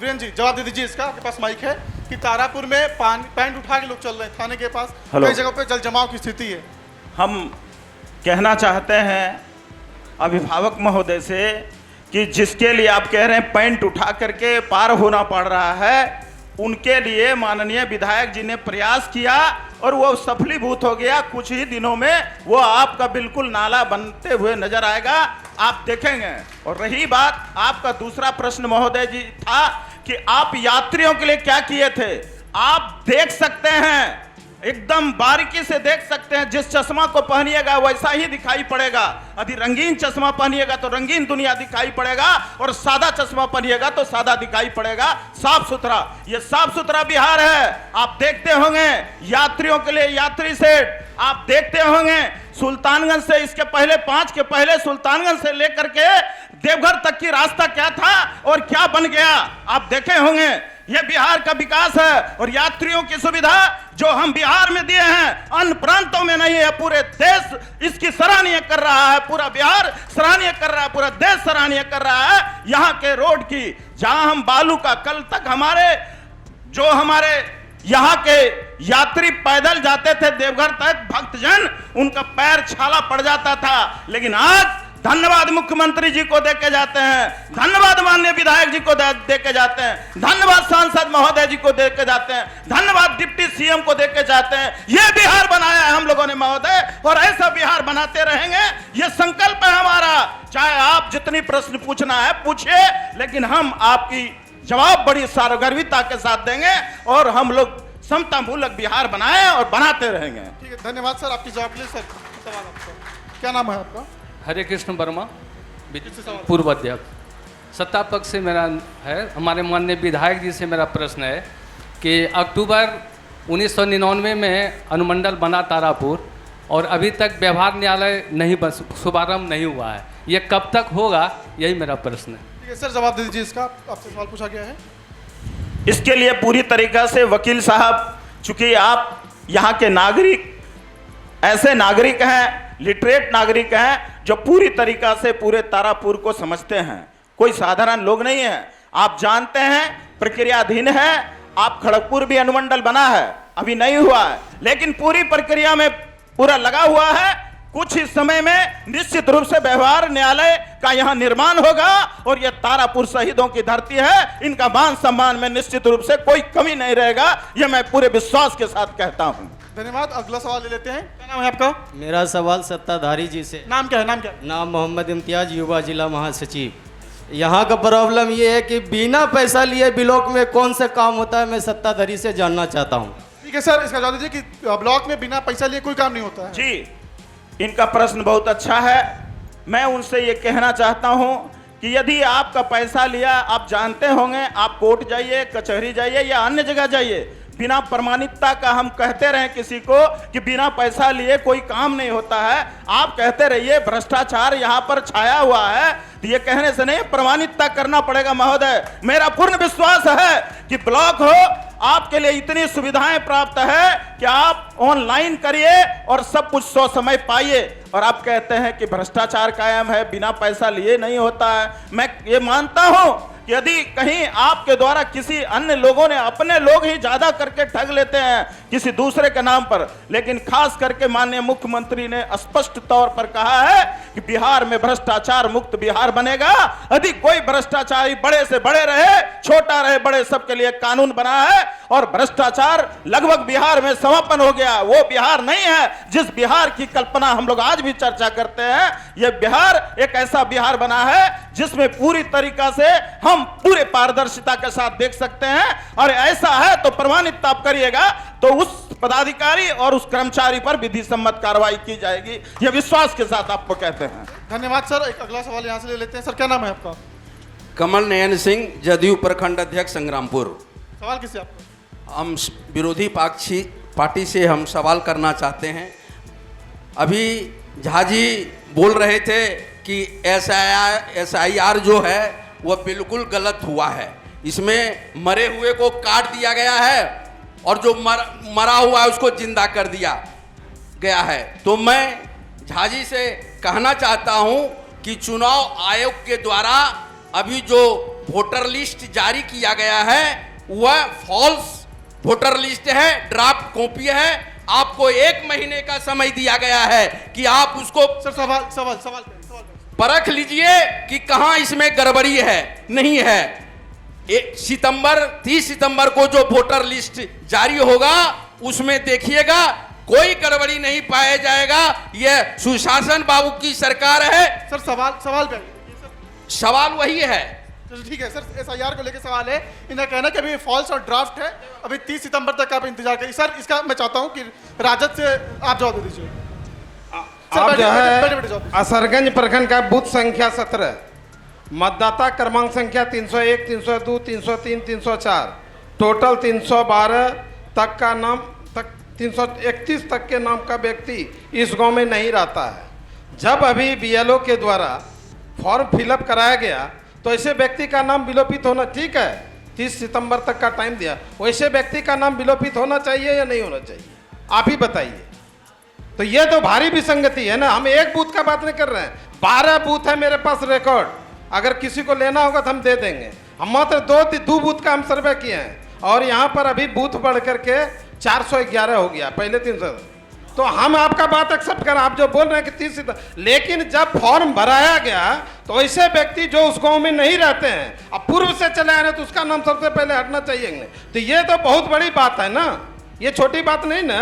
वीरेंद्र जी जवाब दे दीजिए इसका, आपके पास माइक है। कि तारापुर में पैंट उठा के लोग चल रहे हैं थाने के पास, कई जगह पे जल जमाव की स्थिति है। हम कहना चाहते हैं अभिभावक महोदय से कि जिसके लिए आप कह रहे हैं पैंट उठा करके पार होना पड़ रहा है, उनके लिए माननीय विधायक जी ने प्रयास किया और वो सफलीभूत हो गया। कुछ ही दिनों में वो आपका बिल्कुल नाला बनते हुए नजर आएगा, आप देखेंगे। और रही बात आपका दूसरा प्रश्न महोदय जी था कि आप यात्रियों के लिए क्या किए थे, आप देख सकते हैं, एकदम बारीकी से देख सकते हैं। जिस चश्मा को पहनिएगा वैसा ही दिखाई पड़ेगा। यदि रंगीन चश्मा पहनिएगा तो रंगीन दुनिया दिखाई पड़ेगा और सादा चश्मा पहनिएगा तो सादा दिखाई पड़ेगा। साफ सुथरा, ये साफ सुथरा बिहार है। आप देखते होंगे यात्रियों के लिए यात्री सेट, आप देखते होंगे सुल्तानगंज से इसके पहले 5 के पहले सुल्तानगंज से लेकर के देवघर तक की रास्ता क्या था और क्या बन गया, आप देखे होंगे। यह बिहार का विकास है और यात्रियों की सुविधा जो हम बिहार में दिए हैं अन्य प्रांतों में नहीं है। पूरे देश इसकी सराहनीय कर रहा है, पूरा बिहार सराहनीय कर रहा है, पूरा देश सराहनीय कर रहा है। यहाँ के रोड की, जहां हम बालू का, कल तक हमारे यहाँ के यात्री पैदल जाते थे देवघर तक, भक्तजन, उनका पैर छाला पड़ जाता था। लेकिन आज धन्यवाद मुख्यमंत्री जी को दे के जाते हैं, धन्यवाद माननीय विधायक जी को दे के जाते हैं, धन्यवाद सांसद महोदय जी को दे के जाते हैं, धन्यवाद डिप्टी सीएम को दे के जाते हैं। ये बिहार बनाया है हम लोगों ने महोदय, और ऐसा बिहार बनाते रहेंगे, ये संकल्प है हमारा। चाहे आप जितनी प्रश्न पूछना है पूछिए, लेकिन हम आपकी जवाब बड़ी सारगर्भिता के साथ देंगे और हम लोग समता मूलक बिहार बनाए और बनाते रहेंगे। ठीक है, धन्यवाद सर आपकी जवाब के लिए। सर सवाल आपका क्या नाम है आपका? हरे कृष्ण वर्मा, पूर्व अध्यक्ष। सत्ता पक्ष से मेरा है, हमारे माननीय विधायक जी से मेरा प्रश्न है कि अक्टूबर 1999 में अनुमंडल बना तारापुर और अभी तक व्यवहार न्यायालय नहीं बस शुभारंभ नहीं हुआ है, ये कब तक होगा, यही मेरा प्रश्न है। ठीक है सर, जवाब दे दीजिए इसका, आपसे सवाल पूछा गया है। इसके लिए पूरी तरीका से वकील साहब, चूंकि आप यहाँ के नागरिक ऐसे नागरिक हैं, लिटरेट नागरिक हैं, जो पूरी तरीका से पूरे तारापुर को समझते हैं, कोई साधारण लोग नहीं है। आप जानते हैं प्रक्रियाधीन है, आप खड़गपुर भी अनुमंडल बना है, अभी नहीं हुआ है, लेकिन पूरी प्रक्रिया में पूरा लगा हुआ है। कुछ ही समय में निश्चित रूप से व्यवहार न्यायालय का यहाँ निर्माण होगा और यह तारापुर शहीदों की धरती है, इनका मान सम्मान में निश्चित रूप से कोई कमी नहीं रहेगा, यह मैं पूरे विश्वास के साथ कहता हूँ। धन्यवाद। अगला सवाल ले लेते हैं। क्या नाम है आपका? मेरा सवाल सत्ताधारी जी से। नाम क्या है? नाम क्या? नाम मोहम्मद इम्तियाज, युवा जिला महासचिव। यहाँ का प्रॉब्लम ये है कि बिना पैसा लिए ब्लॉक में कौन सा काम होता है, मैं सत्ताधारी से जानना चाहता हूँ। ठीक है सर, इसका जवाब दीजिए कि ब्लॉक में बिना पैसा लिए कोई काम नहीं होता है। जी, इनका प्रश्न बहुत अच्छा है। मैं उनसे ये कहना चाहता हूँ कि यदि आपका पैसा लिया, आप जानते होंगे, आप कोर्ट जाइए, कचहरी जाइए या अन्य जगह जाइए, बिना प्रमाणिकता का हम कहते रहे किसी को कि बिना पैसा लिए कोई काम नहीं होता है, आप कहते रहिए भ्रष्टाचार यहाँ पर छाया हुआ है, तो ये कहने से नहीं, प्रमाणिकता करना पड़ेगा महोदय। मेरा पूर्ण विश्वास है कि ब्लॉक हो, आपके लिए इतनी सुविधाएं प्राप्त है कि आप ऑनलाइन करिए और सब कुछ सो समय पाइए, और आप कहते हैं कि भ्रष्टाचार कायम है, बिना पैसा लिए नहीं होता है। मैं ये मानता हूं कि यदि कहीं आपके द्वारा किसी अन्य लोगों ने, अपने लोग ही ज्यादा करके ठग लेते हैं किसी दूसरे के नाम पर, लेकिन खास करके माननीय मुख्यमंत्री ने स्पष्ट तौर पर कहा है कि बिहार में भ्रष्टाचार मुक्त बिहार बनेगा। यदि कोई भ्रष्टाचारी बड़े से बड़े रहे, छोटा रहे बड़े, सबके लिए कानून बना है और भ्रष्टाचार लगभग बिहार में समापन हो गया। वो बिहार नहीं है जिस बिहार की कल्पना हम लोग आज भी चर्चा करते हैं। यह बिहार एक ऐसा बिहार बना है जिसमें पूरी तरीका से हम पूरे पारदर्शिता के साथ देख सकते हैं, और ऐसा है तो प्रमाणित आप करिएगा तो उस पदाधिकारी और उस कर्मचारी पर विधि सम्मत कार्रवाई की जाएगी, यह विश्वास के साथ आपको कहते हैं। धन्यवाद सर। एक अगला सवाल यहाँ से ले लेते हैं। सर क्या नाम है आपका? कमल नयन सिंह, जदयू प्रखंड अध्यक्ष संग्रामपुर। सवाल किससे आपका? हम विरोधी पार्टी से हम सवाल करना चाहते हैं। अभी झा जी बोल रहे थे कि SIR जो है वह बिल्कुल गलत हुआ है, इसमें मरे हुए को काट दिया गया है और जो मरा हुआ है उसको जिंदा कर दिया गया है। तो मैं झा जी से कहना चाहता हूं कि चुनाव आयोग के द्वारा अभी जो वोटर लिस्ट जारी किया गया है वह फॉल्स वोटर लिस्ट है, ड्राफ्ट कॉपी है। आपको 1 महीने का समय दिया गया है कि आप उसको सवाल परख लीजिए कि कहां इसमें गड़बड़ी है, नहीं है। 30 सितंबर को जो वोटर लिस्ट जारी होगा उसमें देखिएगा कोई गड़बड़ी नहीं पाया जाएगा। यह सुशासन बाबू की सरकार है। सर सवाल पे सवाल वही है। ठीक है सर, SIR को लेकर सवाल है। इनका कहना है कि अभी फॉल्स और ड्राफ्ट है, अभी 30 सितंबर तक आप इंतजार करिए। सर इसका मैं चाहता हूं कि राजद से आप जवाब दे दीजिए। आप जो है असरगंज प्रखंड का बूथ संख्या 17, मतदाता क्रमांक संख्या 301, 302, 303, 304, टोटल 312 तक का नाम तक 331 तक के नाम का व्यक्ति इस गांव में नहीं रहता है। जब अभी BLO के द्वारा फॉर्म फिलअप कराया गया तो ऐसे व्यक्ति का नाम विलोपित होना, ठीक है 30 सितंबर तक का टाइम दिया, वैसे व्यक्ति का नाम विलोपित होना चाहिए या नहीं होना चाहिए, आप ही बताइए। तो ये तो भारी विसंगति है ना। हम एक बूथ का बात नहीं कर रहे हैं, 12 बूथ है मेरे पास रिकॉर्ड, अगर किसी को लेना होगा तो हम दे देंगे। हम मात्र दो बूथ का हम सर्वे किए हैं और यहाँ पर अभी बूथ बढ़ करके 411 हो गया, पहले 300। तो हम आपका बात एक्सेप्ट कर, आप जो बोल रहे हैं कि 30 सितंबर, लेकिन जब फॉर्म भराया गया तो ऐसे व्यक्ति जो उस गांव में नहीं रहते हैं, अब पूर्व से चले आ रहे हैं, तो उसका नाम सबसे पहले हटना चाहिए नहीं? तो ये तो बहुत बड़ी बात है ना, ये छोटी बात नहीं ना।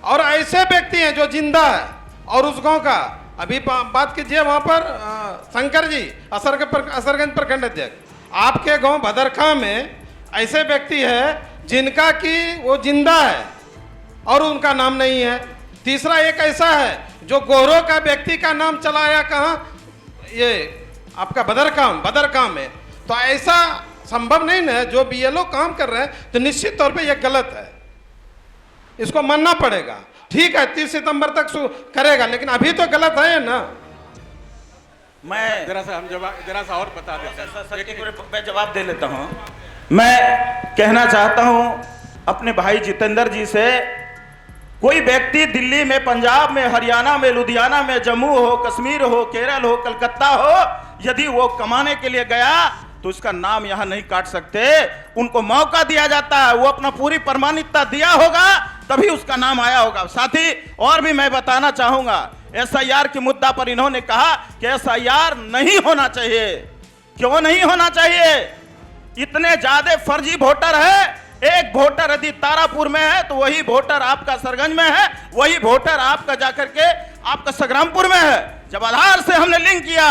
और ऐसे व्यक्ति हैं जो जिंदा है और उस गांव का, अभी बात कीजिए वहां पर शंकर जी असरगंज प्रखंड अध्यक्ष, आपके गांव भदरखा में ऐसे व्यक्ति है जिनका कि वो जिंदा है और उनका नाम नहीं है। तीसरा एक ऐसा है जो गोरों का व्यक्ति का नाम चलाया कहाँ, ये आपका बदरकाम में। तो ऐसा संभव नहीं ना, जो बीएलओ काम कर रहे हैं तो निश्चित तौर पे ये गलत है, इसको मानना पड़ेगा। ठीक है 30 सितंबर तक करेगा, लेकिन अभी तो गलत है ना। मैं जरा सा और बता देते, मैं जवाब दे लेता हूँ। मैं कहना चाहता हूँ अपने भाई जितेंद्र जी से, कोई व्यक्ति दिल्ली में, पंजाब में, हरियाणा में, लुधियाना में, जम्मू हो, कश्मीर हो, केरल हो, कलकत्ता हो, यदि वो कमाने के लिए गया तो उसका नाम यहाँ नहीं काट सकते। उनको मौका दिया जाता है, वो अपना पूरी प्रमाणिकता दिया होगा तभी उसका नाम आया होगा। साथ ही और भी मैं बताना चाहूंगा, एसआईआर के मुद्दा पर इन्होंने कहा कि एसआईआर नहीं होना चाहिए। क्यों नहीं होना चाहिए? इतने ज्यादा फर्जी वोटर है। एक वोटर यदि तारापुर में है तो वही वोटर आपका सरगंज में है, वही वोटर आपका जाकर के आपका संग्रामपुर में है। जब आधार से हमने लिंक किया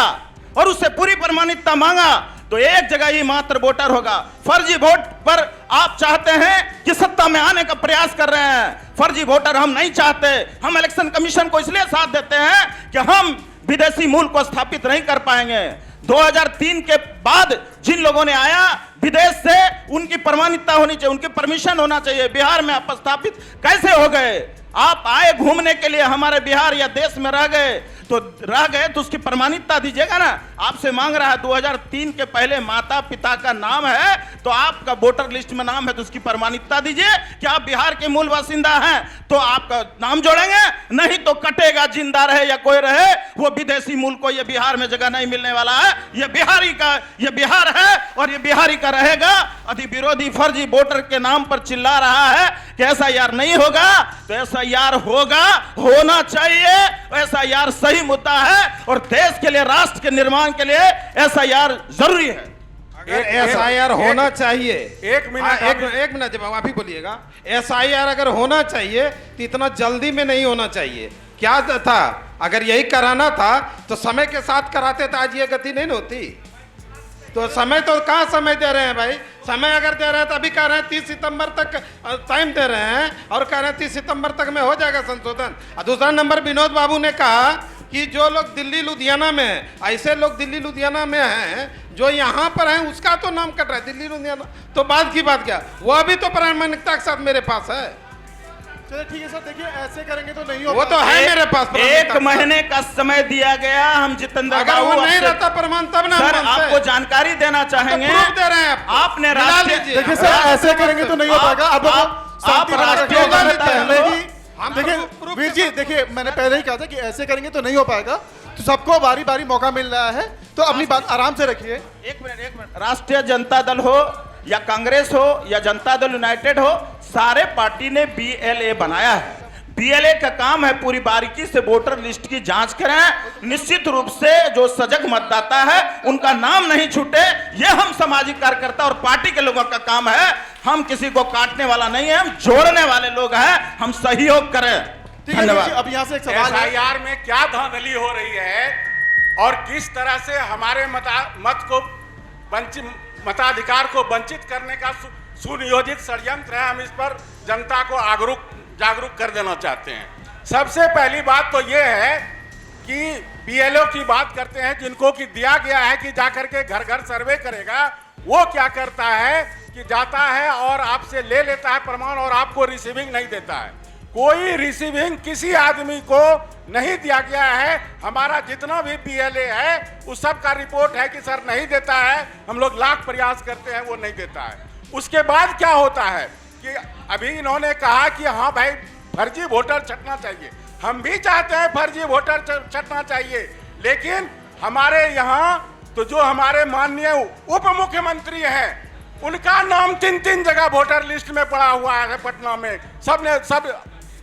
और उससे पूरी प्रमाणिकता मांगा तो एक जगह ही मात्र वोटर होगा। फर्जी वोट पर आप चाहते हैं कि सत्ता में आने का प्रयास कर रहे हैं। फर्जी वोटर हम नहीं चाहते। हम इलेक्शन कमीशन को इसलिए साथ देते हैं कि हम विदेशी मूल को स्थापित नहीं कर पाएंगे। 2003 के बाद जिन लोगों ने आया विदेश से, उनकी प्रमाणिकता होनी चाहिए, उनकी परमिशन होना चाहिए। बिहार में आप स्थापित कैसे हो गए? आप आए घूमने के लिए हमारे बिहार या देश में रह गए तो उसकी प्रमाणिकता दीजिएगा ना। आपसे मांग रहा है 2003 के पहले माता पिता का नाम है तो आपका वोटर लिस्ट में नाम है तो उसकी प्रमाणिकता दीजिए कि आप बिहार के मूल बासिंदा हैं तो आपका नाम जोड़ेंगे, नहीं तो कटेगा। जिंदा रहे या कोई रहे, वो विदेशी मूल को ये बिहार में जगह नहीं मिलने वाला है। ये बिहारी का, ये बिहार है और ये बिहारी का रहेगा। यदि विरोधी फर्जी वोटर के नाम पर चिल्ला रहा है कि एसआईआर नहीं होगा, तो एसआईआर होगा, होना चाहिए। एसआईआर सही मुद्दा है और देश के लिए, राष्ट्र के निर्माण के लिए एसआईआर जरूरी है। अगर एसआईआर होना चाहिए, एक मिनट जब आप ही बोलिएगा, एसआईआर अगर होना चाहिए तो इतना जल्दी में नहीं होना चाहिए। क्या था, अगर यही कराना था तो समय के साथ कराते तो आज ये गति नहीं होती। तो समय तो कहाँ समय दे रहे हैं भाई? समय अगर दे रहे हैं तो अभी कह रहे हैं 30 सितंबर तक टाइम दे रहे हैं और कह रहे हैं 30 सितंबर तक में हो जाएगा संशोधन। और दूसरा नंबर, विनोद बाबू ने कहा कि जो लोग दिल्ली लुधियाना में हैं, ऐसे लोग दिल्ली लुधियाना में हैं जो यहाँ पर हैं, उसका तो नाम कट रहा है दिल्ली लुधियाना। तो बात की बात क्या, वो अभी तो प्रामाणिकता के साथ मेरे पास है। चलो ठीक है सर, देखिए ऐसे करेंगे तो नहीं होगा। वो तो है मेरे पास। एक महीने का समय दिया गया। हम जितेंद्र अगर वो नहीं रहता प्रमाण तब ना सर आपको जानकारी देना चाहेंगे। तो दे रहे हैं आपने राष्ट्रीय, देखिए सर ऐसे करेंगे तो नहीं हो पाएगा। अब आप राष्ट्रीय देखिए वीर जी, देखिए मैंने पहले ही कहा था कि ऐसे करेंगे तो नहीं हो पाएगा। तो सबको बारी बारी मौका मिल रहा है तो अपनी बात आराम से रखिए। एक मिनट। राष्ट्रीय जनता दल हो या कांग्रेस हो या जनता दल यूनाइटेड हो, सारे पार्टी ने बीएलए बनाया है। बीएलए का काम है पूरी बारीकी से वोटर लिस्ट की जांच करें। निश्चित रूप से जो सजग मतदाता है उनका नाम नहीं छूटे, ये हम सामाजिक कार्यकर्ता और पार्टी के लोगों का काम है। हम किसी को काटने वाला नहीं है, हम जोड़ने वाले लोग हैं। हम सहयोग करें। धन्यवाद। अब यहाँ से एक सवाल, एसआईआर में क्या धांधली हो रही है और किस तरह से हमारे मताधिकार को वंचित करने का सुनियोजित षड्यंत्र है, हम इस पर जनता को जागरूक कर देना चाहते हैं। सबसे पहली बात तो ये है कि बीएलओ की बात करते हैं जिनको कि दिया गया है कि जाकर के घर घर सर्वे करेगा। वो क्या करता है कि जाता है और आपसे ले लेता है प्रमाण और आपको रिसीविंग नहीं देता है। कोई रिसीविंग किसी आदमी को नहीं दिया गया है। हमारा जितना भी बीएलए है उस सब का रिपोर्ट है कि सर नहीं देता है, हम लोग लाख प्रयास करते हैं वो नहीं देता है। उसके बाद क्या होता है कि अभी इन्होंने कहा कि हाँ भाई फर्जी वोटर छटना चाहिए। हम भी चाहते हैं फर्जी वोटर छटना चाहिए, लेकिन हमारे यहाँ तो जो हमारे माननीय उप मुख्यमंत्री हैं उनका नाम 3 जगह वोटर लिस्ट में पड़ा हुआ है पटना में। सब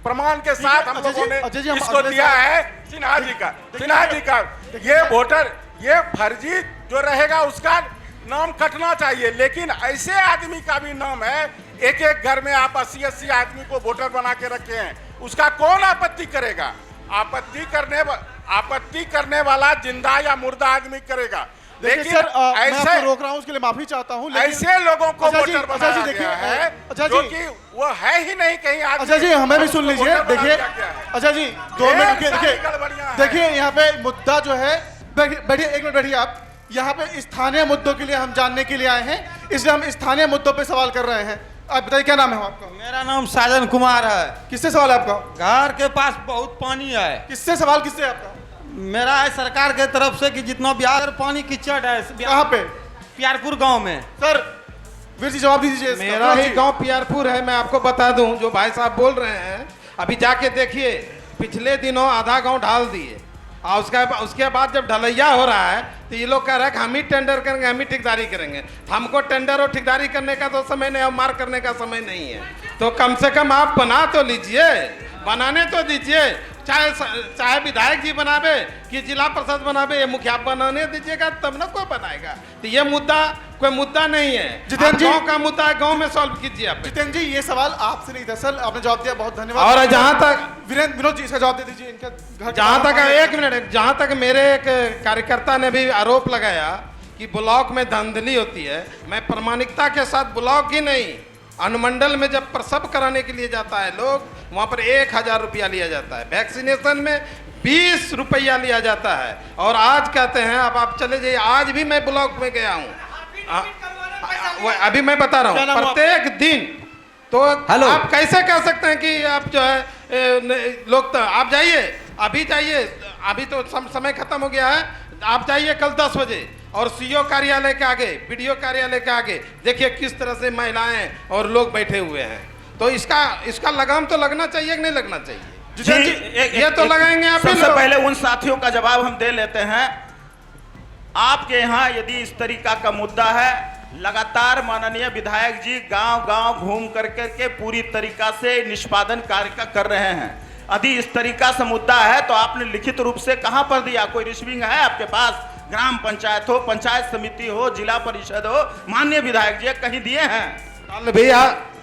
प्रमाण के साथ हम लोगों ने अजय जी, हम इसको अगले दिया साल- है सिन्हा जी का ये वोटर, ये फर्जी जो रहेगा उसका नाम कटना चाहिए। लेकिन ऐसे आदमी का भी नाम है, एक एक घर में आप 80-80 आदमी को वोटर बना के रखे हैं, उसका कौन आपत्ति करेगा? आपत्ति करने वाला जिंदा या मुर्दा आदमी करेगा। देखिए लेकिन सर, मैं ऐसे आपको रोक रहा हूं, उसके लिए माफी चाहता हूं, लेकिन ऐसे लोगों को अजय जी, वोटर अजय जी बनाया देखिए, गया है अजय जो जी, कि वो है ही नहीं कहीं आदमी। अजय जी हमें भी सुन उसको लीजिए। वोटर बना देखिए दिया गया है। अजय जी 2 मिनट रुकिए। ढेर सारी देखिए गड़बड़ियां हैं। देखिए यहाँ पे मुद्दा जो है, बैठिए 1 मिनट बैठिए आप। यहाँ पे स्थानीय मुद्दों के लिए हम जानने के लिए आए हैं, इसलिए हम स्थानीय मुद्दों पे सवाल कर रहे हैं। आप बताइए क्या नाम है आपका? मेरा नाम साजन कुमार है। किससे सवाल है आपका? घर के पास बहुत पानी है। किससे सवाल, किससे आपका? मेरा है सरकार के तरफ से कि जितना बिहार पानी कीचड़ है। कहाँ पे? प्यारपुर गांव में। सर वीर जी जवाब दीजिए। मेरा ही गांव प्यारपुर है। मैं आपको बता दूं, जो भाई साहब बोल रहे हैं अभी जाके देखिए, पिछले दिनों आधा गांव ढाल दिए और उसके बाद जब ढलैया हो रहा है तो ये लोग कह रहे हैं कि हम ही टेंडर करेंगे, हम ही ठेकेदारी करेंगे। हमको टेंडर और ठेकेदारी करने का तो समय नहीं है, मार करने का समय नहीं है। तो कम से कम आप बना तो लीजिए, बनाने तो दीजिए। चाहे विधायक जी बनावे कि जिला परिषद बनावे, ये मुखिया बनाने दीजिएगा तब ना कोई बनाएगा। तो ये मुद्दा कोई मुद्दा नहीं है। जितेंद्र जी, गांव का मुद्दा है, गांव में सॉल्व कीजिए आप। जितेंद्र जी ये सवाल आपसे नहीं था सर, आपने जवाब दिया, बहुत धन्यवाद। और जहां तक विनोद जी इसका जवाब दे दीजिए। इनका घर जहां तक 1 मिनट, जहां तक मेरे एक कार्यकर्ता ने भी आरोप लगाया कि ब्लॉक में धांधली होती है, मैं प्रामाणिकता के साथ ब्लॉक ही नहीं, अनुमंडल में जब प्रसव कराने के लिए जाता है लोग, वहाँ पर 1000 रुपया लिया जाता है। वैक्सीनेशन में 20 रुपया लिया जाता है। और आज कहते हैं, अब आप चले जाइए, आज भी मैं ब्लॉक में गया हूँ, अभी मैं बता रहा हूँ, प्रत्येक दिन। तो आप कैसे कह सकते हैं कि आप जो है लोग, तो आप जाइए, अभी जाइए, अभी तो समय खत्म हो गया है, आप जाइए कल 10 बजे और सीओ कार्यालय के आगे, बीडीओ कार्यालय के आगे देखिए किस तरह से महिलाएं और लोग बैठे हुए हैं। तो इसका लगाम तो लगना चाहिए कि नहीं लगना चाहिए? जी, ये तो लगाएंगे आप। सबसे पहले उन साथियों का जवाब हम दे लेते हैं। आपके यहाँ यदि इस तरीका का मुद्दा है, लगातार माननीय विधायक जी गांव-गांव घूम करके पूरी तरीका से निष्पादन कार्य कर रहे हैं। यदि इस तरीका से मुद्दा है तो आपने लिखित रूप से कहां पर दिया? कोई रिसीविंग है आपके पास? ग्राम पंचायत हो, पंचायत समिति हो, जिला परिषद हो, माननीय विधायक जी कहीं दिए हैं?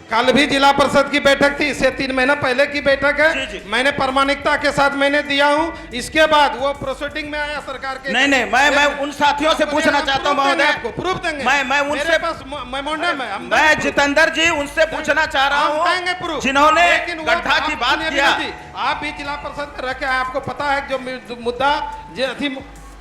कल भी जिला परिषद की बैठक थी, इससे 3 महीना पहले की बैठक है। जी, जी। मैंने प्रामाणिकता के साथ मैंने दिया हूं। इसके बाद वो प्रोसीडिंग में आया सरकार के। नहीं, मैं उन साथियों से पूछना चाहता हूं महोदय, आपको प्रूफ देंगे। मैं उनसे, मेरे पास मेमोरेंडम है। मैं जितेंद्र जी उनसे पूछना चाह रहा हूं जिन्होंने गड्ढा की बात किया। आप भी जिला परिषद में रखे हैं, आपको पता है जो मुद्दा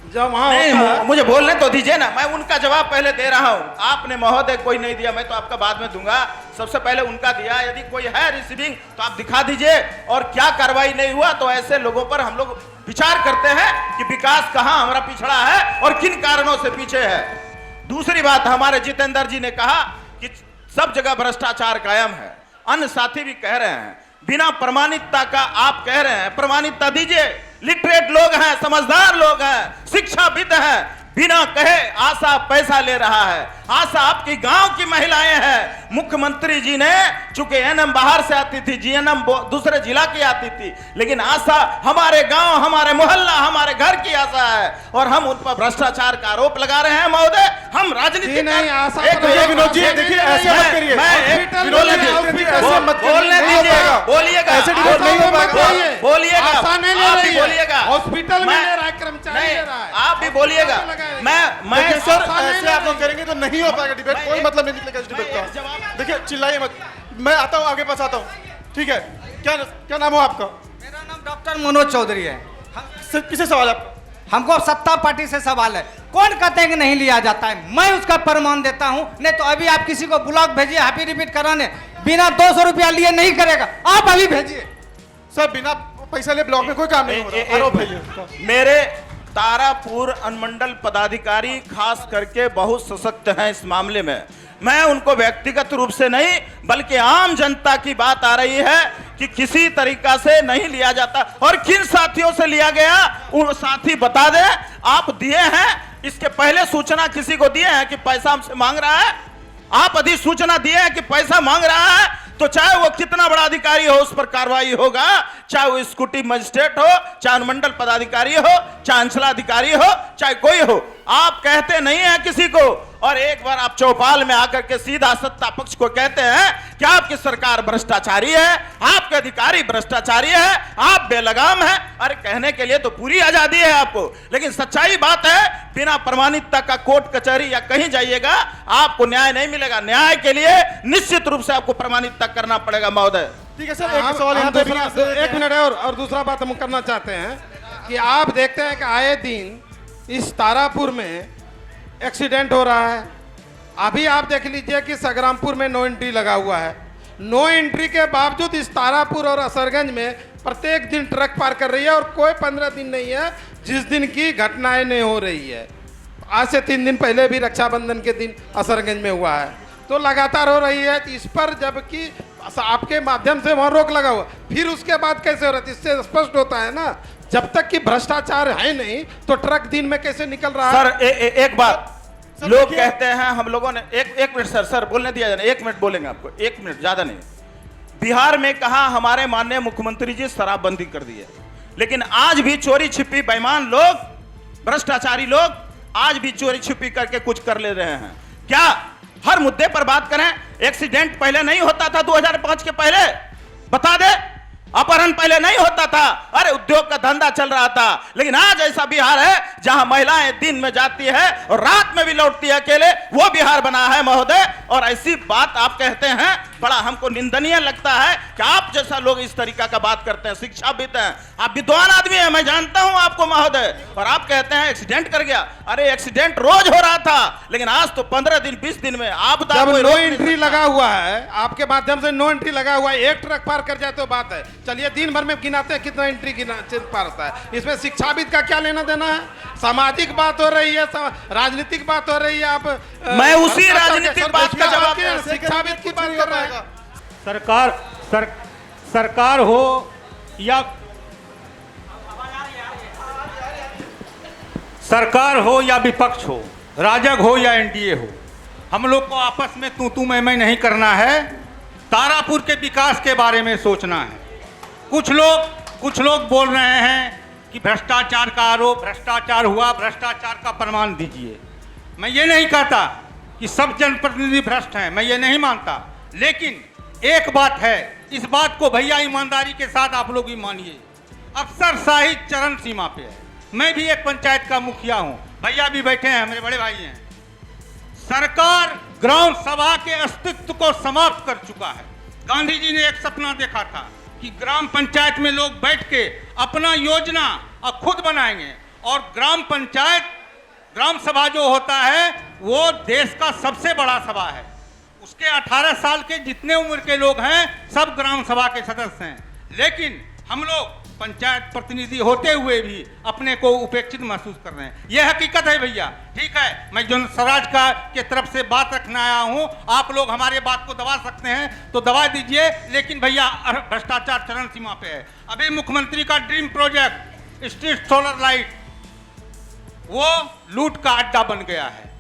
जब वहाँ नहीं, मुझे बोलने तो दीजिए ना, मैं उनका जवाब पहले दे रहा हूं। आपने महोदय कोई नहीं दिया, मैं तो आपका बाद में दूंगा। सबसे पहले उनका दिया, यदि कोई है रिसीविंग तो आप दिखा दीजिए। और क्या कार्रवाई नहीं हुआ तो ऐसे लोगों पर हम लोग विचार करते हैं कि विकास कहां हमारा पिछड़ा है और किन कारणों से पीछे है। दूसरी बात, हमारे जितेंद्र जी ने कहा कि सब जगह भ्रष्टाचार कायम है, अन्य साथी भी कह रहे हैं। बिना प्रमाणिकता का आप कह रहे हैं, प्रमाणिकता दीजिए। लिटरेट लोग हैं, समझदार लोग हैं, शिक्षाविद हैं, बिना कहे आशा पैसा ले रहा है। आशा आपकी गांव की महिलाएं हैं। मुख्यमंत्री जी ने, चूंकि एनएम बाहर से आती थी, जीएनएम दूसरे जिला की आती थी, लेकिन आशा हमारे गांव, हमारे मोहल्ला, हमारे घर की आशा है। और हम उन पर भ्रष्टाचार का आरोप लगा रहे हैं महोदय। हम राजनीति नहीं, आशा विनोद जी देखिए, ऐसे मत करिए, बोलने दीजिए, बोलिएगा, बोलिएगा, हॉस्पिटल में ले रहा है, कर्मचारी ले रहा है, आप भी बोलिएगा। मैं सर ऐसे आप लोग करेंगे तो नहीं हो पाएगा डिबेट, कोई मतलब नहीं निकलेगा इस डिबेट का। देखिए चिल्लाइए मत, मैं आता हूँ, आगे पास आता हूँ, ठीक है? क्या नाम हो आपका? मेरा नाम डॉक्टर मनोज चौधरी है। किससे सवाल है आपका? हमको सत्ता पार्टी से सवाल है। कौन कहते हैं कि नहीं लिया जाता है? मैं उसका प्रमाण देता हूं। नहीं तो अभी आप किसी को ब्लॉक भेजिए हाफी रिपीट कराने, बिना 200 रुपया लिए नहीं करेगा। आप अभी भेजिए। सर बिना पैसा लिए ब्लॉक में कोई काम नहीं हो रहा। आरोप है ये। मेरे तारापुर अनुमंडल पदाधिकारी खास करके बहुत सशक्त हैं इस मामले में। मैं उनको व्यक्तिगत रूप से नहीं बल्कि आम जनता की बात आ रही है कि किसी तरीका से नहीं लिया जाता। और किन साथियों से लिया गया उन साथी बता दें। आप दिए हैं, इसके पहले सूचना किसी को दिए हैं कि पैसा हमसे मांग रहा है? आप अधिसूचना दिए हैं कि पैसा मांग रहा है? तो चाहे वो कितना बड़ा अधिकारी हो उस पर कार्रवाई होगा, चाहे वो स्कूटी मजिस्ट्रेट हो, चाहे अनुमंडल पदाधिकारी हो, चाहे अंचलाधिकारी हो, चाहे कोई हो। आप कहते नहीं है किसी को, और एक बार आप चौपाल में आकर के सीधा सत्ता पक्ष को कहते हैं कि आपकी सरकार भ्रष्टाचारी है, आपके अधिकारी भ्रष्टाचारी है, आप बेलगाम हैं। अरे कहने के लिए तो पूरी आजादी है आपको, लेकिन सच्चाई बात है बिना प्रमाणिकता का कोर्ट कचहरी या कहीं जाइएगा आपको न्याय नहीं मिलेगा। न्याय के लिए निश्चित रूप से आपको प्रमाणिकता करना पड़ेगा महोदय। ठीक है सर, एक सवाल यहाँ पे एक मिनट है और दूसरा बात हम करना चाहते हैं कि आप देखते हैं कि आए दिन इस तारापुर में एक्सीडेंट हो रहा है। अभी आप देख लीजिए कि संग्रामपुर में नो एंट्री लगा हुआ है। नो एंट्री के बावजूद इस तारापुर और असरगंज में प्रत्येक दिन ट्रक पार कर रही है और कोई 15 दिन नहीं है जिस दिन की घटनाएं नहीं हो रही है। आज से 3 दिन पहले भी रक्षाबंधन के दिन असरगंज में हुआ है, तो लगातार हो रही है। इस पर जबकि आपके माध्यम से वहाँ रोक लगा हुआ, फिर उसके बाद कैसे हो रहा है? इससे स्पष्ट होता है ना, जब तक कि भ्रष्टाचार है नहीं तो ट्रक दिन में कैसे निकल रहा है? सर एक बात लोग कहते हैं हम लोगों ने एक मिनट सर बोलने दिया जाए, 1 मिनट बोलेंगे आपको, 1 मिनट ज्यादा नहीं। बिहार में कहा हमारे माननीय मुख्यमंत्री जी शराबबंदी कर दी है, लेकिन आज भी चोरी छिपी बेईमान लोग, भ्रष्टाचारी लोग आज भी चोरी छिपी करके कुछ कर ले रहे हैं। क्या हर मुद्दे पर बात करें? एक्सीडेंट पहले नहीं होता था 2005 के पहले? बता दे। अपहरण पहले नहीं होता था? अरे उद्योग का धंधा चल रहा था। लेकिन आज ऐसा बिहार है जहां महिलाएं दिन में जाती है और रात में भी लौटती है अकेले, वो बिहार बना है महोदय। और ऐसी बात आप कहते हैं, बड़ा हमको निंदनीय लगता है कि आप जैसा लोग इस तरीका का बात करते हैं। शिक्षाविद हैं आप, विद्वान आदमी हैं, मैं जानता हूं आपको महोदय, और आप कहते हैं एक्सीडेंट कर गया। अरे एक्सीडेंट रोज हो रहा था, लेकिन आज तो 15 दिन 20 दिन में आप जब नो एंट्री लगा हुआ है, आपके माध्यम से नो एंट्री लगा हुआ है, एक ट्रक पार कर जाए तो बात है। चलिए दिन भर में गिनाते हैं कितना एंट्री पार होता है, इसमें शिक्षाविद का क्या लेना देना है? सामाजिक बात हो रही है, राजनीतिक बात हो रही है। आप मैं उसी राजनीतिक बात का जवाब शिक्षाविद की बात कर रहे हैं। सरकार हो या सरकार हो या विपक्ष हो, राजग हो या एनडीए हो, हम लोग को आपस में तू मैं नहीं करना है। तारापुर के विकास के बारे में सोचना है। कुछ लोग बोल रहे हैं कि भ्रष्टाचार का आरोप, भ्रष्टाचार हुआ, भ्रष्टाचार का प्रमाण दीजिए। मैं ये नहीं कहता कि सब जनप्रतिनिधि भ्रष्ट हैं, मैं ये नहीं मानता, लेकिन एक बात है, इस बात को भैया ईमानदारी के साथ आप लोग ही मानिए, अफसरशाही चरम सीमा पे है। मैं भी एक पंचायत का मुखिया हूँ, भैया भी बैठे हैं, मेरे बड़े भाई हैं। सरकार ग्राम सभा के अस्तित्व को समाप्त कर चुका है। गांधी जी ने एक सपना देखा था कि ग्राम पंचायत में लोग बैठ के अपना योजना खुद बनाएंगे, और ग्राम सभा जो होता है वो देश का सबसे बड़ा सभा है। उसके 18 साल के जितने उम्र के लोग हैं सब ग्राम सभा के सदस्य हैं, लेकिन हम लोग पंचायत प्रतिनिधि होते हुए भी अपने को उपेक्षित महसूस कर रहे हैं। यह हकीकत है भैया। ठीक है, मैं जन स्वराज के तरफ से बात रखने आया हूं, आप लोग हमारे बात को दबा सकते हैं तो दबा दीजिए, लेकिन भैया भ्रष्टाचार चरम सीमा पे है। अभी मुख्यमंत्री का dream project street solar light, वो लूट का अड्डा बन गया है।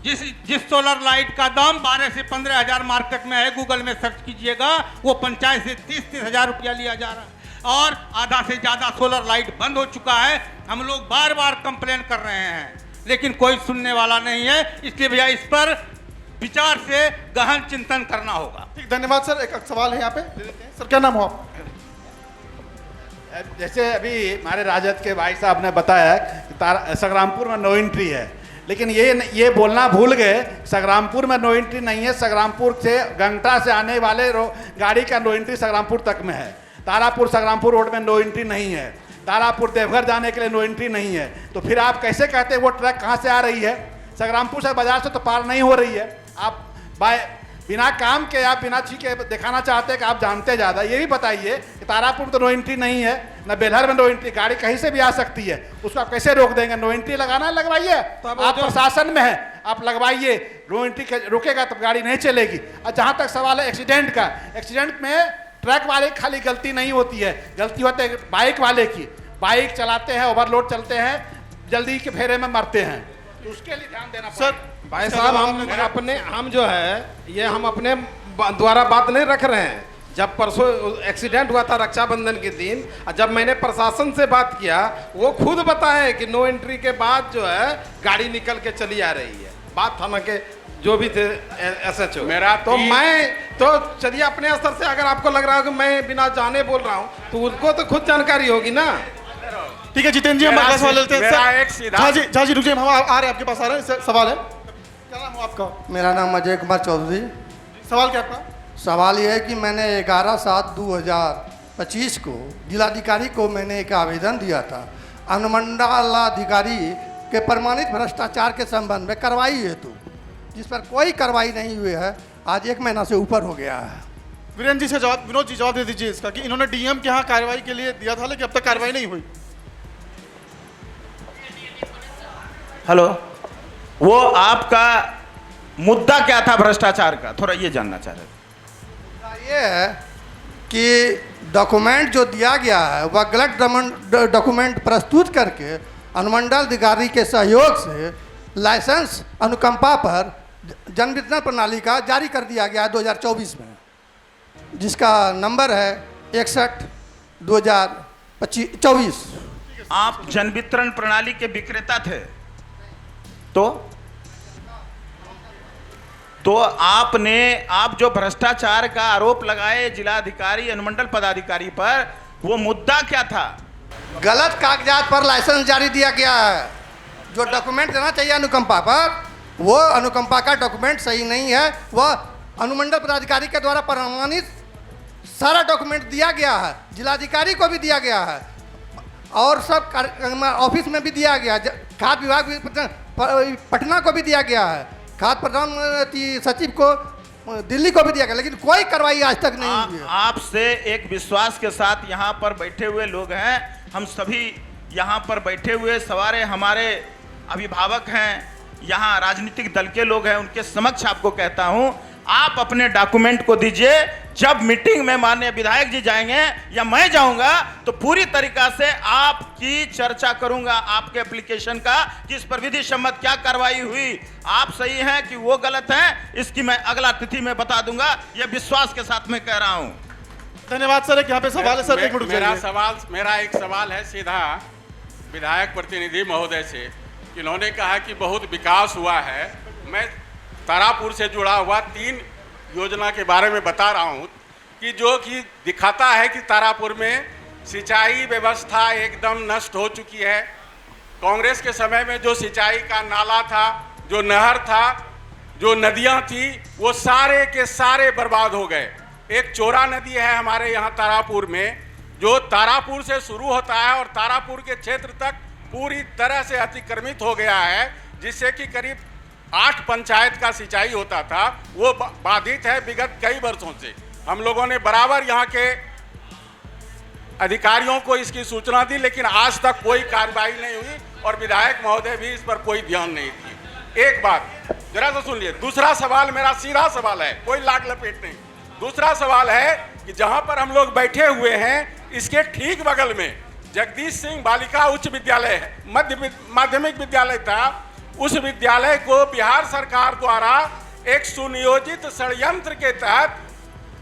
जिस सोलर लाइट का दाम 12 से 15 हजार मार्केट में है, गूगल में सर्च कीजिएगा, वो पंचायत से 30-30 हजार रुपया लिया जा रहा है, और आधा से ज़्यादा सोलर लाइट बंद हो चुका है। हम लोग बार बार कंप्लेन कर रहे हैं, लेकिन कोई सुनने वाला नहीं है। इसलिए भैया इस पर विचार से गहन चिंतन करना होगा। ठीक, धन्यवाद सर। एक सवाल है यहाँ पे, सर क्या नाम हो आप? जैसे अभी हमारे राजद के भाई साहब ने बताया कि संग्रामपुर में नो एंट्री है, लेकिन ये बोलना भूल गए, संग्रामपुर में नो एंट्री नहीं है। संग्रामपुर से गंगटा से आने वाले गाड़ी का नो एंट्री संग्रामपुर तक में है। तारापुर संग्रामपुर रोड में नो एंट्री नहीं है। तारापुर देवघर जाने के लिए नो एंट्री नहीं है। तो फिर आप कैसे कहते हैं वो ट्रक कहाँ से आ रही है? संग्रामपुर से बाजार से तो पार नहीं हो रही है। आप बिना काम के, आप बिना छीके दिखाना चाहते हैं कि आप जानते ज़्यादा। ये भी बताइए कि तारापुर तो नो एंट्री नहीं है, न बेलहर में नो एंट्री, गाड़ी कहीं से भी आ सकती है, उसको आप कैसे रोक देंगे? नो एंट्री लगाना है, लगवाइए। तो आप प्रशासन में है, आप लगवाइए। नो एंट्री रोकेगा तो गाड़ी नहीं चलेगी। और जहाँ तक सवाल है एक्सीडेंट का, एक्सीडेंट में ट्रक वाले की खाली गलती नहीं होती है, गलती होती है बाइक वाले की। बाइक चलाते हैं, ओवरलोड चलते हैं, जल्दी के फेरे में मरते हैं, तो उसके लिए ध्यान देना सर। भाई साहब हम जो है ये हम अपने द्वारा बात नहीं रख रहे हैं, जब परसों एक्सीडेंट हुआ था रक्षाबंधन के दिन, और जब मैंने प्रशासन से बात किया, वो खुद बताए कि नो एंट्री के बाद जो है गाड़ी निकल के चली आ रही है। बात थाना के जो भी थे SHO मेरा तो मैं तो चलिए अपने स्तर से अगर आपको लग रहा है कि मैं बिना जाने बोल रहा हूँ, तो उनको तो खुद जानकारी होगी ना। ठीक है जितेंद्र जी, हम अगला सवाल लेते हैं। मेरा एक सीधा जी रुक जाइए, हम आ रहे हैं आपके पास, आ रहे हैं। सवाल है, क्या नाम है आपका? मेरा नाम अजय कुमार चौधरी। सवाल क्या आपका? सवाल यह है कि मैंने 11/7/2025 को जिलाधिकारी को मैंने एक आवेदन दिया था अनुमंडलाधिकारी के प्रमाणित भ्रष्टाचार के संबंध में कार्रवाई हेतु, जिस पर कोई कार्रवाई नहीं हुई है। आज 1 महीना से ऊपर हो गया है। वीरेंद्र जी से जवाब, विनोद जी जवाब दे दीजिए इसका कि इन्होंने डीएम के यहाँ कार्रवाई के लिए दिया था, लेकिन अब तक कार्रवाई नहीं हुई। हेलो, वो आपका मुद्दा क्या था भ्रष्टाचार का, थोड़ा ये जानना चाह रहे थे। ये है कि डॉक्यूमेंट जो दिया गया है वह गलत डॉक्यूमेंट प्रस्तुत करके अनुमंडल अधिकारी के सहयोग से लाइसेंस अनुकंपा पर जन वितरण प्रणाली का जारी कर दिया गया है 2024 में, जिसका नंबर है 61/2024। आप जन वितरण प्रणाली के विक्रेता थे, तो आप जो भ्रष्टाचार का आरोप लगाए जिलाधिकारी अनुमंडल पदाधिकारी पर, वो मुद्दा क्या था? गलत कागजात पर लाइसेंस जारी दिया गया है। जो डॉक्यूमेंट देना चाहिए अनुकंपा पर, वो अनुकंपा का डॉक्यूमेंट सही नहीं है। वह अनुमंडल पदाधिकारी के द्वारा प्रमाणित सारा डॉक्यूमेंट दिया गया है, जिलाधिकारी को भी दिया गया है और सब ऑफिस में भी दिया गया, खाद्य विभाग भी पटना को भी दिया गया है, खाद्य प्रधान सचिव को दिल्ली को भी दिया गया, लेकिन कोई कार्रवाई आज तक नहीं हुई है। आपसे एक विश्वास के साथ यहाँ पर बैठे हुए लोग हैं, हम सभी यहाँ पर बैठे हुए सवारे हमारे अभिभावक हैं, यहाँ राजनीतिक दल के लोग हैं, उनके समक्ष आपको कहता हूँ, आप अपने डॉक्यूमेंट को दीजिए। जब मीटिंग में माननीय विधायक जी जाएंगे या मैं जाऊंगा तो पूरी तरीका से आपकी चर्चा करूंगा, आपके एप्लीकेशन का, कि इस पर विधि सम्मत क्या कार्रवाई हुई, आप सही हैं कि वो गलत हैं, इसकी मैं अगला तिथि में बता दूंगा। ये विश्वास के साथ मैं कह रहा हूं। धन्यवाद सर। एक यहाँ पे सवाल है सर, एक मिनट। मेरा एक सवाल है सीधा विधायक प्रतिनिधि महोदय से। इन्होंने कहा कि बहुत विकास हुआ है। मैं तारापुर से जुड़ा हुआ 3 योजना के बारे में बता रहा हूँ कि जो कि दिखाता है कि तारापुर में सिंचाई व्यवस्था एकदम नष्ट हो चुकी है। कांग्रेस के समय में जो सिंचाई का नाला था, जो नहर था, जो नदियाँ थी, वो सारे के सारे बर्बाद हो गए। एक चोरा नदी है हमारे यहाँ तारापुर में, जो तारापुर से शुरू होता है और तारापुर के क्षेत्र तक पूरी तरह से अतिक्रमित हो गया है, जिससे कि करीब 8 पंचायत का सिंचाई होता था, वो बाधित है विगत कई वर्षों से। हम लोगों ने बराबर यहाँ के अधिकारियों को इसकी सूचना दी, लेकिन आज तक कोई कार्रवाई नहीं हुई और विधायक महोदय भी इस पर कोई ध्यान नहीं दिए। एक बात जरा सा सुन लिए। दूसरा सवाल मेरा सीधा सवाल है, कोई लाग लपेट नहीं। दूसरा सवाल है कि जहाँ पर हम लोग बैठे हुए हैं, इसके ठीक बगल में जगदीश सिंह बालिका उच्च विद्यालय माध्यमिक विद्यालय था। उस विद्यालय को बिहार सरकार द्वारा एक सुनियोजित षड्यंत्र के तहत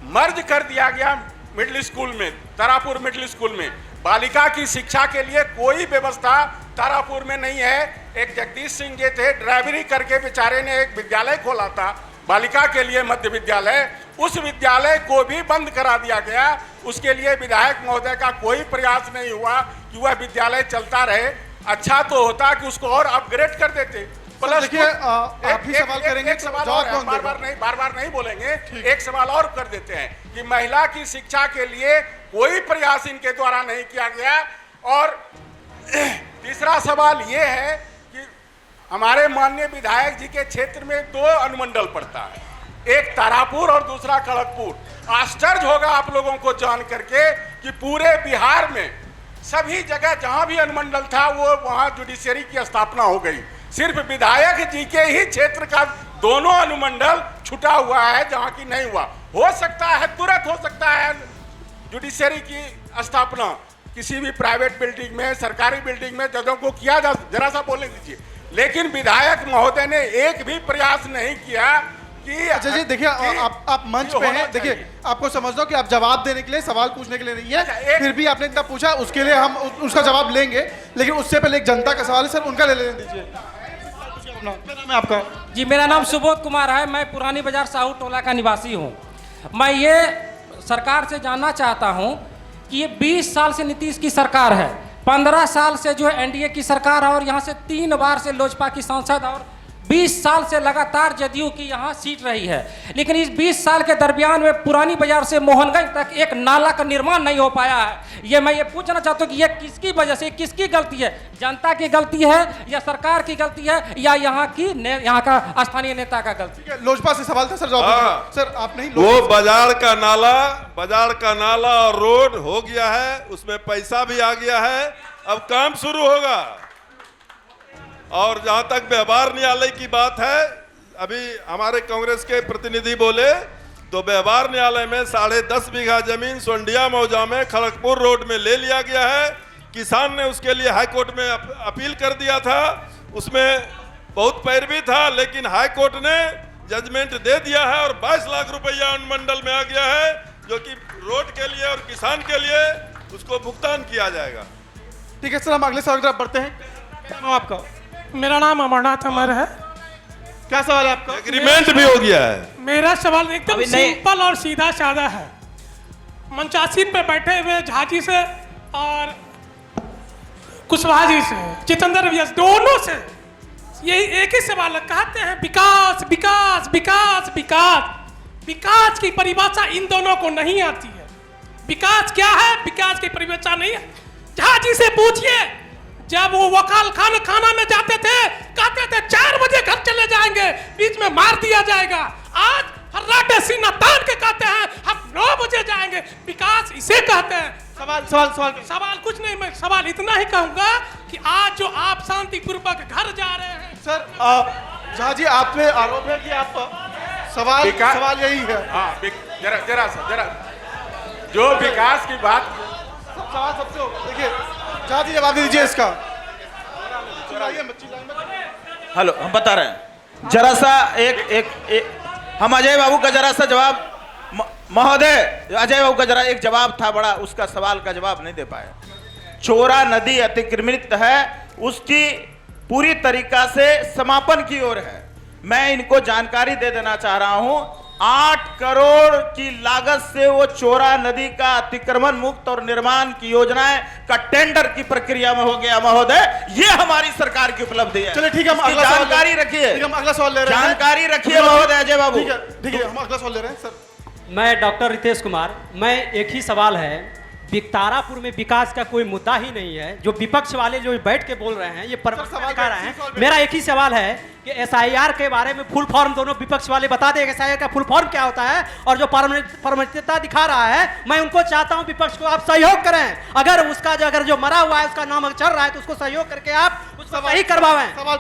मर्ज कर दिया गया मिडिल स्कूल में, तारापुर मिडिल स्कूल में। बालिका की शिक्षा के लिए कोई व्यवस्था तारापुर में नहीं है। एक जगदीश सिंह जी थे, ड्राइवरी करके बेचारे ने एक विद्यालय खोला था बालिका के लिए, मध्य विद्यालय। उस विद्यालय को भी बंद करा दिया गया। उसके लिए विधायक महोदय का कोई प्रयास नहीं हुआ कि वह विद्यालय चलता रहे। अच्छा तो होता कि उसको और अपग्रेड कर देते। प्लस देखिए, आप ही सवाल करेंगे, एक सवाल और है, बार बार नहीं बोलेंगे। एक सवाल और कर देते हैं कि महिला की शिक्षा के लिए कोई प्रयास इनके द्वारा नहीं किया गया। और तीसरा सवाल ये है कि हमारे माननीय विधायक जी के क्षेत्र में 2 अनुमंडल पड़ता है, एक तारापुर और दूसरा खड़गपुर। आश्चर्य होगा आप लोगों को जान करके कि पूरे बिहार में सभी जगह जहां भी अनुमंडल था, वो वहां जुडिशरी की स्थापना हो गई। सिर्फ विधायक जी के ही क्षेत्र का दोनों अनुमंडल छुटा हुआ है, जहां की नहीं हुआ। हो सकता है, तुरंत हो सकता है जुडिशरी की स्थापना किसी भी प्राइवेट बिल्डिंग में, सरकारी बिल्डिंग में जजों को किया जा, जरा सा बोलने दीजिए। लेकिन विधायक महोदय ने एक भी प्रयास नहीं किया। अच्छा जी देखिए, आप मंच पे हैं, देखिए आपको समझ लो कि आप जवाब देने के लिए, सवाल पूछने के लिए नहीं है, फिर भी आपने इतना पूछा, उसके लिए हम उसका जवाब लेंगे, लेकिन उससे पहले एक जनता का सवाल है सर, उनका ले लेने दीजिए। क्या नाम है आपका? जी मेरा नाम सुबोध कुमार है, मैं पुरानी बाजार साहू टोला का निवासी हूँ। मैं ये सरकार से जानना चाहता हूँ कि ये 20 साल से नीतीश की सरकार है, 15 साल से जो है एनडीए की सरकार है, और यहाँ से 3 बार से लोजपा की सांसद, और 20 साल से लगातार जदयू की यहाँ सीट रही है। लेकिन इस 20 साल के दरमियान में पुरानी बाजार से मोहनगंज तक एक नाला का निर्माण नहीं हो पाया है। ये मैं ये पूछना चाहता हूँ कि ये किसकी वजह से, किसकी गलती है? जनता की गलती है या सरकार की गलती है या यहाँ का स्थानीय नेता का गलती है? लोजपा से सवाल था सर, जवाब सर आप नहीं। वो बाजार का नाला और रोड हो गया है, उसमें पैसा भी आ गया है, अब काम शुरू होगा। और जहां तक व्यवहार न्यायालय की बात है, अभी हमारे कांग्रेस के प्रतिनिधि बोले तो व्यवहार न्यायालय में 10.5 बीघा जमीन सोंडिया मौजा में खड़गपुर रोड में ले लिया गया है। किसान ने उसके लिए हाई कोर्ट में अपील कर दिया था, उसमें बहुत पैरवी था, लेकिन हाई कोर्ट ने जजमेंट दे दिया है और 22 लाख रुपया अनुमंडल में आ गया है, जो कि रोड के लिए और किसान के लिए उसको भुगतान किया जाएगा। ठीक है सर, हम अगले सवाल की तरफ बढ़ते हैं। क्या नाम आपका? मेरा नाम अमरनाथ अमर है। क्या सवाल है आपका? एग्रीमेंट भी हो गया है। मेरा सवाल एकदम सिंपल और सीधा साधा है। मंचासीन पे बैठे हुए झाजी से और कुशवाहा जी से, जितेंद्र व्यास, दोनों से यही एक ही सवाल है। कहते हैं विकास विकास विकास विकास, विकास की परिभाषा इन दोनों को नहीं आती है। विकास क्या है, विकास की परिभाषा नहीं है। झाजी से पूछिए, जब वो वकाल खाना में जाते थे, कहते थे 4 बजे घर चले जाएंगे, बीच में मार दिया जाएगा। आज हर्राटे सीना तान के कहते हैं हम 9 बजे जाएंगे। विकास इसे कहते हैं। सवाल कुछ नहीं, मैं सवाल इतना ही कहूंगा कि आज जो आप शांतिपूर्वक घर जा रहे हैं सर, झा जी आप पे आरोप है कि आप सवाल यही है। हाँ, जरा जो विकास की बात, सवाल सबसे देखिए, झा जी जवाब दीजिए इसका। हेलो, हम बता रहे हैं, जरा सा एक हम अजय बाबू का जरा सा जवाब, महोदय अजय बाबू का जरा एक जवाब था बड़ा, उसका सवाल का जवाब नहीं दे पाए। चोरा नदी अतिक्रमित है, उसकी पूरी तरीका से समापन की ओर है। मैं इनको जानकारी दे देना चाह रहा हूं, 8 करोड़ की लागत से वो चोरा नदी का अतिक्रमण मुक्त और निर्माण की योजनाएं का टेंडर की प्रक्रिया में हो गया महोदय। ये हमारी सरकार की उपलब्धि है। चलिए ठीक है, हम अगला जानकारी रखिए, हम अगला सवाल ले रहे हैं। जानकारी रखिए महोदय अजय बाबू। ठीक है, हम अगला सवाल ले रहे हैं सर। मैं डॉक्टर रितेश कुमार, मैं एक ही सवाल है, तारापुर में विकास का कोई मुद्दा ही नहीं है। जो विपक्ष वाले जो बैठ के बोल रहे हैं, ये परवक्ता दिखा रहे हैं। मेरा एक ही सवाल है कि एसआईआर के बारे में फुल फॉर्म दोनों विपक्ष वाले बता दें, एसआईआर का फुल फॉर्म क्या होता है, और जो पारदर्शिता दिखा रहा है, मैं उनको चाहता हूं विपक्ष को आप सहयोग करें। अगर उसका जो मरा हुआ है उसका नाम चल रहा है, तो उसको सहयोग करके आप उसको सही करवाएं। सवाल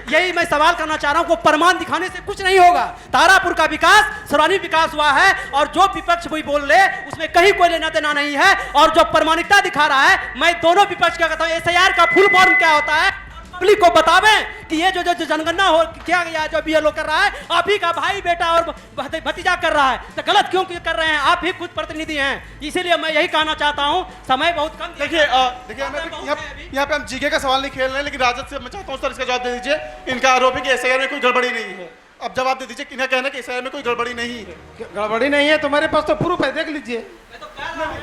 यही मैं सवाल करना चाह रहा हूं। प्रमाण दिखाने से कुछ नहीं होगा। तारापुर का विकास सर्वांगीण विकास हुआ है, और जो विपक्ष भी बोल ले उसमें कहीं कोई लेना देना नहीं है। और जो प्रमाणिकता दिखा रहा है, मैं दोनों विपक्ष का कहता हूं, एसआईआर का फुल फॉर्म क्या होता है, पब्लिक को बतावें कि ये जो जनगणना हो किया गया, जो बीएलओ कर रहा है, आप ही का भाई बेटा और भतीजा कर रहा है, तो गलत क्यों कर रहे हैं? आप ही खुद प्रतिनिधि हैं। इसीलिए मैं यही कहना चाहता हूं, समय बहुत कम। देखिए यहाँ पे हम जीके का सवाल नहीं खेल रहे हैं, लेकिन राजद से मैं चाहता हूँ सर इसका जवाब दे दीजिए। इनका आरोप है कि एसआईआर में कोई गड़बड़ी नहीं है। अब जवाब दे दीजिए, इनका कहना है कि एसआईआर में कोई गड़बड़ी नहीं है। गड़बड़ी नहीं है, तुम्हारे पास तो प्रूफ है, देख लीजिए,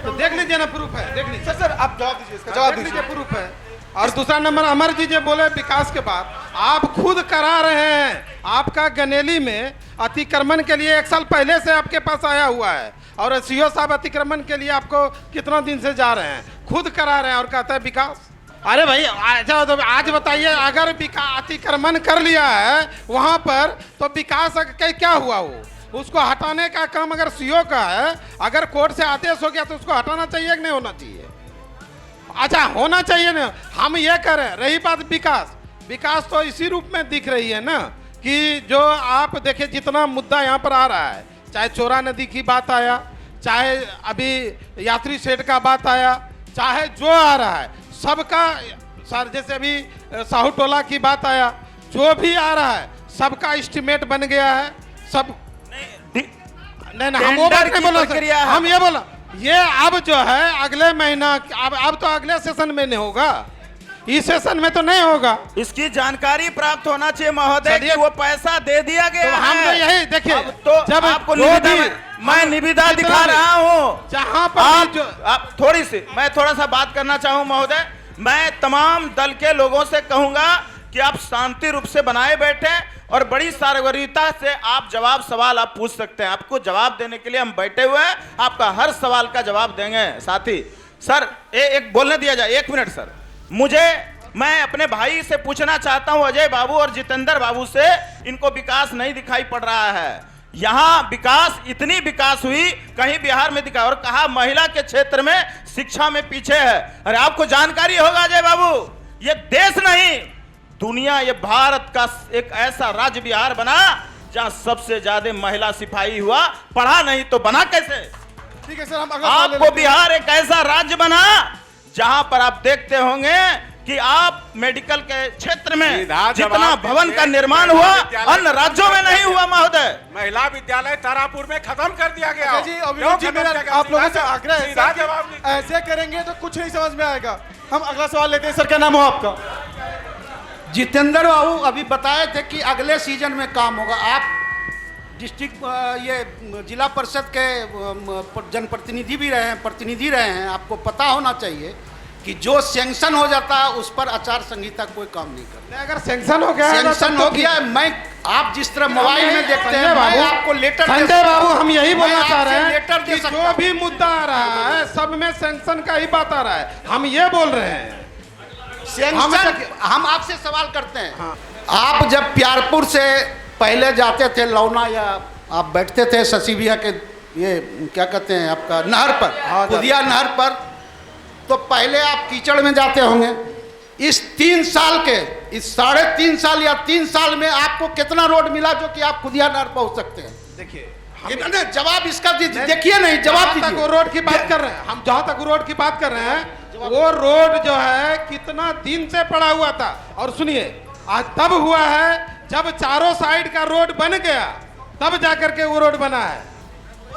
तो देख लीजिए ना, प्रूफ है, देख लीजिए। सर आप जवाब दीजिए इसका, जवाब दीजिए, प्रूफ है। और दूसरा नंबर, अमर जी जो बोले विकास के बाद, आप खुद करा रहे हैं। आपका गनेली में अतिक्रमण के लिए 1 साल पहले से आपके पास आया हुआ है, और सीओ साहब अतिक्रमण के लिए आपको कितना दिन से जा रहे हैं, खुद करा रहे हैं, और कहता है विकास। अरे भाई अच्छा, तो आज बताइए, अगर अतिक्रमण कर लिया है वहाँ पर, तो विकास क्या हुआ? वो उसको हटाने का काम अगर सीओ का है, अगर कोर्ट से आदेश हो गया तो उसको हटाना चाहिए कि नहीं होना चाहिए? अच्छा, होना चाहिए ना। हम ये कह रहे हैं, रही बात विकास तो इसी रूप में दिख रही है ना, कि जो आप देखिए जितना मुद्दा यहाँ पर आ रहा है, चाहे चोरा नदी की बात आया, चाहे अभी यात्री शेड का बात आया, चाहे जो आ रहा है सबका, सर जैसे अभी साहू टोला की बात आया, जो भी आ रहा है सबका एस्टीमेट बन गया है, सब नहीं हम वो बात नहीं बोला सर, हम ये बोला ये अब जो है अगले महीना अब तो अगले सेशन में नहीं होगा, इस सेशन में तो नहीं होगा। इसकी जानकारी प्राप्त होना चाहिए महोदय कि वो पैसा दे दिया गया तो हम तो यही देखिए तो जब आपको मैं निविदा दिखा रहा हूँ जहाँ पर आप मैं थोड़ा सा बात करना चाहूँ महोदय। मैं तमाम दल के लोगों से कहूंगा कि आप शांति रूप से बनाए बैठे और बड़ी सार्वजनिकता से आप सवाल आप पूछ सकते हैं। आपको जवाब देने के लिए हम बैठे हुए हैं, आपका हर सवाल का जवाब देंगे। साथी सर एक बोलने दिया जाए, 1 मिनट सर। मैं अपने भाई से पूछना चाहता हूं, अजय बाबू और जितेंद्र बाबू से, इनको विकास नहीं दिखाई पड़ रहा है। यहां विकास इतनी विकास हुई कहीं बिहार में दिखा, और कहा महिला के क्षेत्र में शिक्षा में पीछे है। अरे आपको जानकारी होगा अजय बाबू, ये देश नहीं दुनिया, ये भारत का एक ऐसा राज्य बिहार बना जहां सबसे ज्यादा महिला सिपाही हुआ। पढ़ा नहीं तो बना कैसे? ठीक है सर, हम आपको बिहार एक ऐसा राज्य बना जहां पर आप देखते होंगे कि आप मेडिकल के क्षेत्र में जितना भवन का निर्माण हुआ अन्य राज्यों में नहीं हुआ महोदय। महिला विद्यालय तारापुर में खत्म कर दिया गया। जी अभिनव जी, मेरा आप लोगों से आग्रह है कि ऐसे करेंगे तो कुछ नहीं समझ में आएगा। हम अगला सवाल लेते हैं। सर क्या नाम हो आपका? जितेंद्र बाबू अभी बताए थे कि अगले सीजन में काम होगा। आप डिस्ट्रिक्ट ये जिला परिषद के जनप्रतिनिधि भी रहे हैं, प्रतिनिधि रहे हैं, आपको पता होना चाहिए कि जो सैंक्शन हो जाता है उस पर आचार संहिता कोई काम नहीं करता। अगर सैंक्शन हो गया, सैंक्शन हो गया, मैं आप जिस तरह मोबाइल में देखते हैं, मैं आपको लेटर संजय बाबू हम यही बोलना चाह रहे हैं लेटर कि जो भी मुद्दा आ रहा है सब में सैंक्शन का ही बात आ रहा है। हम ये बोल रहे हैं हम आपसे सवाल करते हैं। हाँ। आप जब प्यारपुर से पहले जाते थे लौना, या आप बैठते थे शशिबिया के ये क्या कहते हैं आपका नहर पर, खुदिया नहर पर, तो पहले आप कीचड़ में जाते होंगे। इस 3 साल के, इस 3.5 साल या 3 साल में आपको कितना रोड मिला जो कि आप खुदिया नहर पहुंच सकते हैं? देखिए जवाब इसका देखिए, नहीं जवाब दीजिए। वो रोड की बात कर रहे हैं हम, जहां तक रोड की बात कर रहे हैं वो रोड जो है कितना दिन से पड़ा हुआ था। और सुनिए, आज तब हुआ है जब चारों साइड का रोड बन गया, तब जाकर के वो रोड बना है।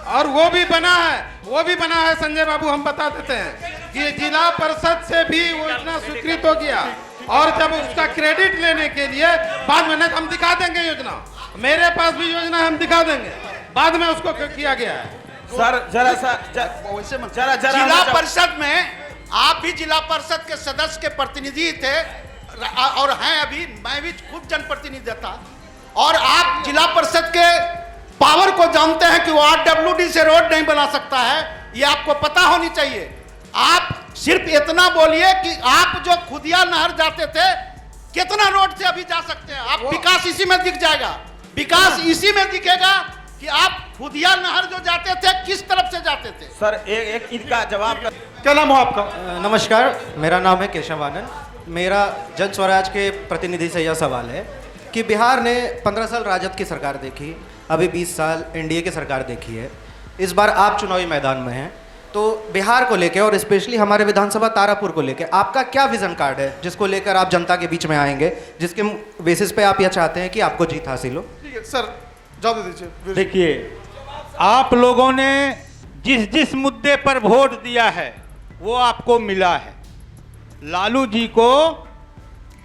और वो भी बना है संजय बाबू, हम बता देते हैं कि जिला परिषद से भी वो इतना स्वीकृत हो गया। और जब उसका क्रेडिट लेने के लिए बाद में हम दिखा देंगे योजना, मेरे पास भी योजना हम दिखा देंगे, बाद में उसको किया गया है। सर जरा जिला परिषद में आप भी जिला परिषद के सदस्य के प्रतिनिधि थे और हैं अभी, मैं भी खुद जनप्रतिनिधि था। और आप जिला परिषद के पावर को जानते हैं कि वो RWD से रोड नहीं बना सकता है, ये आपको पता होनी चाहिए। आप सिर्फ इतना बोलिए कि आप जो खुदिया नहर जाते थे कितना रोड से अभी जा सकते हैं। आप विकास इसी में दिख जाएगा, विकास इसी में दिखेगा कि आप खुदिया नहर जो जाते थे किस तरफ से जाते थे। सर एक इनका जवाब। क्या नाम हो आपका? नमस्कार, मेरा नाम है केशव आनंद। मेरा जन स्वराज के प्रतिनिधि से यह सवाल है कि बिहार ने 15 साल राजद की सरकार देखी, अभी 20 साल एनडीए की सरकार देखी है। इस बार आप चुनावी मैदान में हैं, तो बिहार को लेकर और स्पेशली हमारे विधानसभा तारापुर को लेकर आपका क्या विजन कार्ड है जिसको लेकर आप जनता के बीच में आएंगे, जिसके बेसिस पे आप यह चाहते हैं कि आपको जीत हासिल हो? ठीक है सर, जवाब दे दीजिए। देखिए, आप लोगों ने जिस मुद्दे पर वोट दिया है वो आपको मिला है। लालू जी को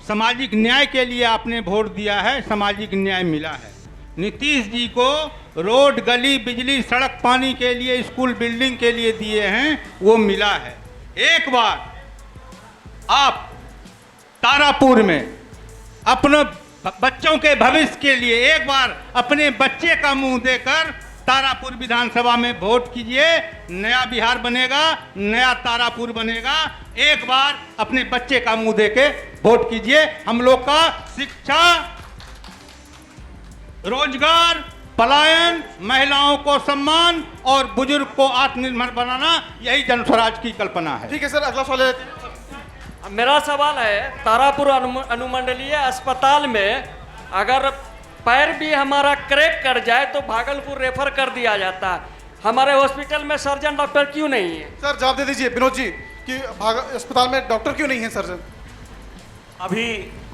सामाजिक न्याय के लिए आपने वोट दिया है, सामाजिक न्याय मिला है। नीतीश जी को रोड, गली, बिजली, सड़क, पानी के लिए, स्कूल बिल्डिंग के लिए दिए हैं, वो मिला है। एक बार आप तारापुर में अपने बच्चों के भविष्य के लिए एक बार अपने बच्चे का मुंह देकर तारापुर विधानसभा में वोट कीजिए। नया बिहार बनेगा, नया तारापुर बनेगा। एक बार अपने बच्चे का मुंह देके वोट कीजिए। हम लोग का शिक्षा, रोजगार, पलायन, महिलाओं को सम्मान और बुजुर्ग को आत्मनिर्भर बनाना, यही जन स्वराज की कल्पना है। ठीक है सर, अगला सवाल लेते हैं। मेरा सवाल है, तारापुर अनुमंडलीय अस्पताल में अगर पैर भी हमारा क्रैक कर जाए तो भागलपुर रेफर कर दिया जाता है, हमारे हॉस्पिटल में सर्जन डॉक्टर क्यों नहीं है? सर जवाब दे दीजिए विनोद जी कि अस्पताल में डॉक्टर क्यों नहीं है सर्जन? अभी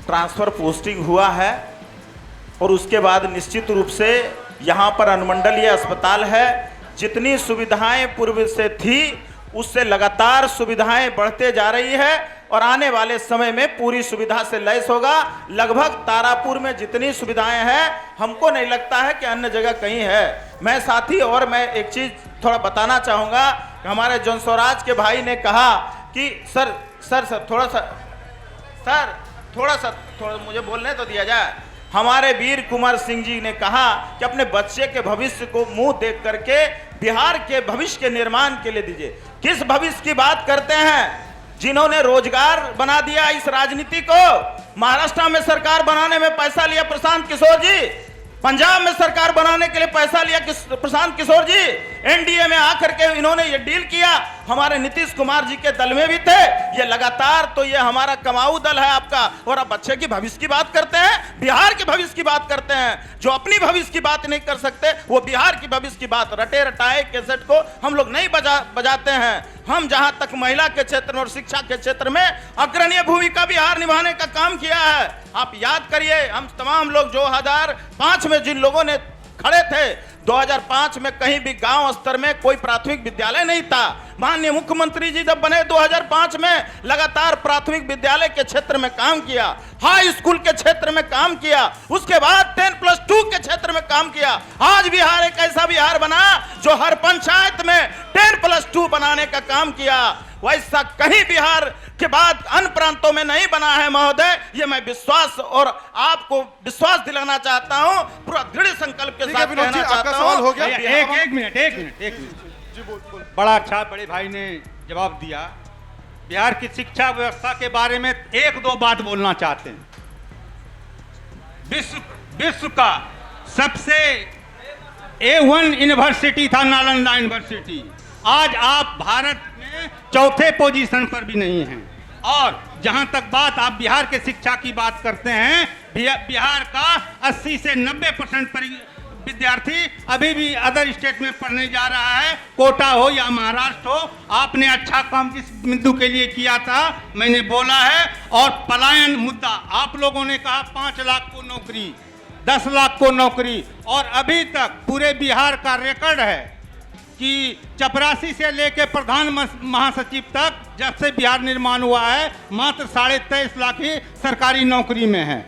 ट्रांसफर पोस्टिंग हुआ है और उसके बाद निश्चित रूप से यहाँ पर अनुमंडलीय अस्पताल है। जितनी सुविधाएं पूर्व से थी उससे लगातार सुविधाएं बढ़ते जा रही है और आने वाले समय में पूरी सुविधा से लैस होगा। लगभग तारापुर में जितनी सुविधाएं हैं हमको नहीं लगता है कि अन्य जगह कहीं है। मैं साथी और मैं एक चीज थोड़ा बताना चाहूँगा। हमारे जन स्वराज के भाई ने कहा कि सर थोड़ा मुझे बोलने तो दिया जाए। हमारे वीर कुंवर सिंह जी ने कहा कि अपने बच्चे के भविष्य को मुंह देख करके बिहार के भविष्य के निर्माण के लिए दीजिए। किस भविष्य की बात करते हैं? जिन्होंने रोजगार बना दिया इस राजनीति को। महाराष्ट्र में सरकार बनाने में पैसा लिया प्रशांत किशोर जी, पंजाब में सरकार बनाने के लिए पैसा लिया प्रशांत किशोर जी, एनडीए में आकर के इन्होंने ये डील किया। हमारे नीतीश कुमार जी के दल में भी थे। ये लगातार तो ये हमारा कमाऊ दल है आपका, और आप बच्चे की भविष्य की बात करते हैं, बिहार के भविष्य की बात करते हैं। जो अपनी भविष्य की बात नहीं कर सकते वो बिहार की भविष्य की बात रटे रटाए कैसेट को हम लोग नहीं बजाते हैं। हम जहां तक महिला के क्षेत्र में और शिक्षा के क्षेत्र में अग्रणीय भूमिका बिहार निभाने का काम किया है। आप याद करिए, हम तमाम लोग 2005 में जिन लोगों ने खड़े थे, 2005 में कहीं भी गांव स्तर में कोई प्राथमिक विद्यालय नहीं था। माननीय मुख्यमंत्री जी जब बने 2005 में लगातार प्राथमिक विद्यालय के क्षेत्र में काम किया, हाई स्कूल के क्षेत्र में काम किया, उसके बाद 10+2 के क्षेत्र में काम किया। आज बिहार एक ऐसा बिहार बना जो हर पंचायत में 10+2 बनाने का काम किया। वैसा कहीं बिहार के बाद अन्य प्रांतों में नहीं बना है महोदय। ये मैं विश्वास और आपको विश्वास दिलाना चाहता हूं, पूरा दृढ़ संकल्प के साथ कहना चाहता हूं। एक मिनट बड़ा अच्छा बड़े भाई ने जवाब दिया। बिहार की शिक्षा व्यवस्था के बारे में एक दो बात बोलना चाहते हैं। विश्व का सबसे A1 यूनिवर्सिटी था नालंदा यूनिवर्सिटी। आज आप भारत में चौथे पोजीशन पर भी नहीं हैं। और जहां तक बात आप बिहार के शिक्षा की बात करते हैं, बिहार का 80 से 90% विद्यार्थी अभी भी अदर स्टेट में पढ़ने जा रहा है, कोटा हो या महाराष्ट्र हो। आपने अच्छा काम जिस बिंदु के लिए किया था मैंने बोला है। और पलायन मुद्दा, आप लोगों ने कहा 5 लाख को नौकरी, 10 लाख को नौकरी, और अभी तक पूरे बिहार का रिकॉर्ड है कि चपरासी से लेकर प्रधान महासचिव तक जब से बिहार निर्माण हुआ है मात्र 23.5 लाख ही सरकारी नौकरी में है।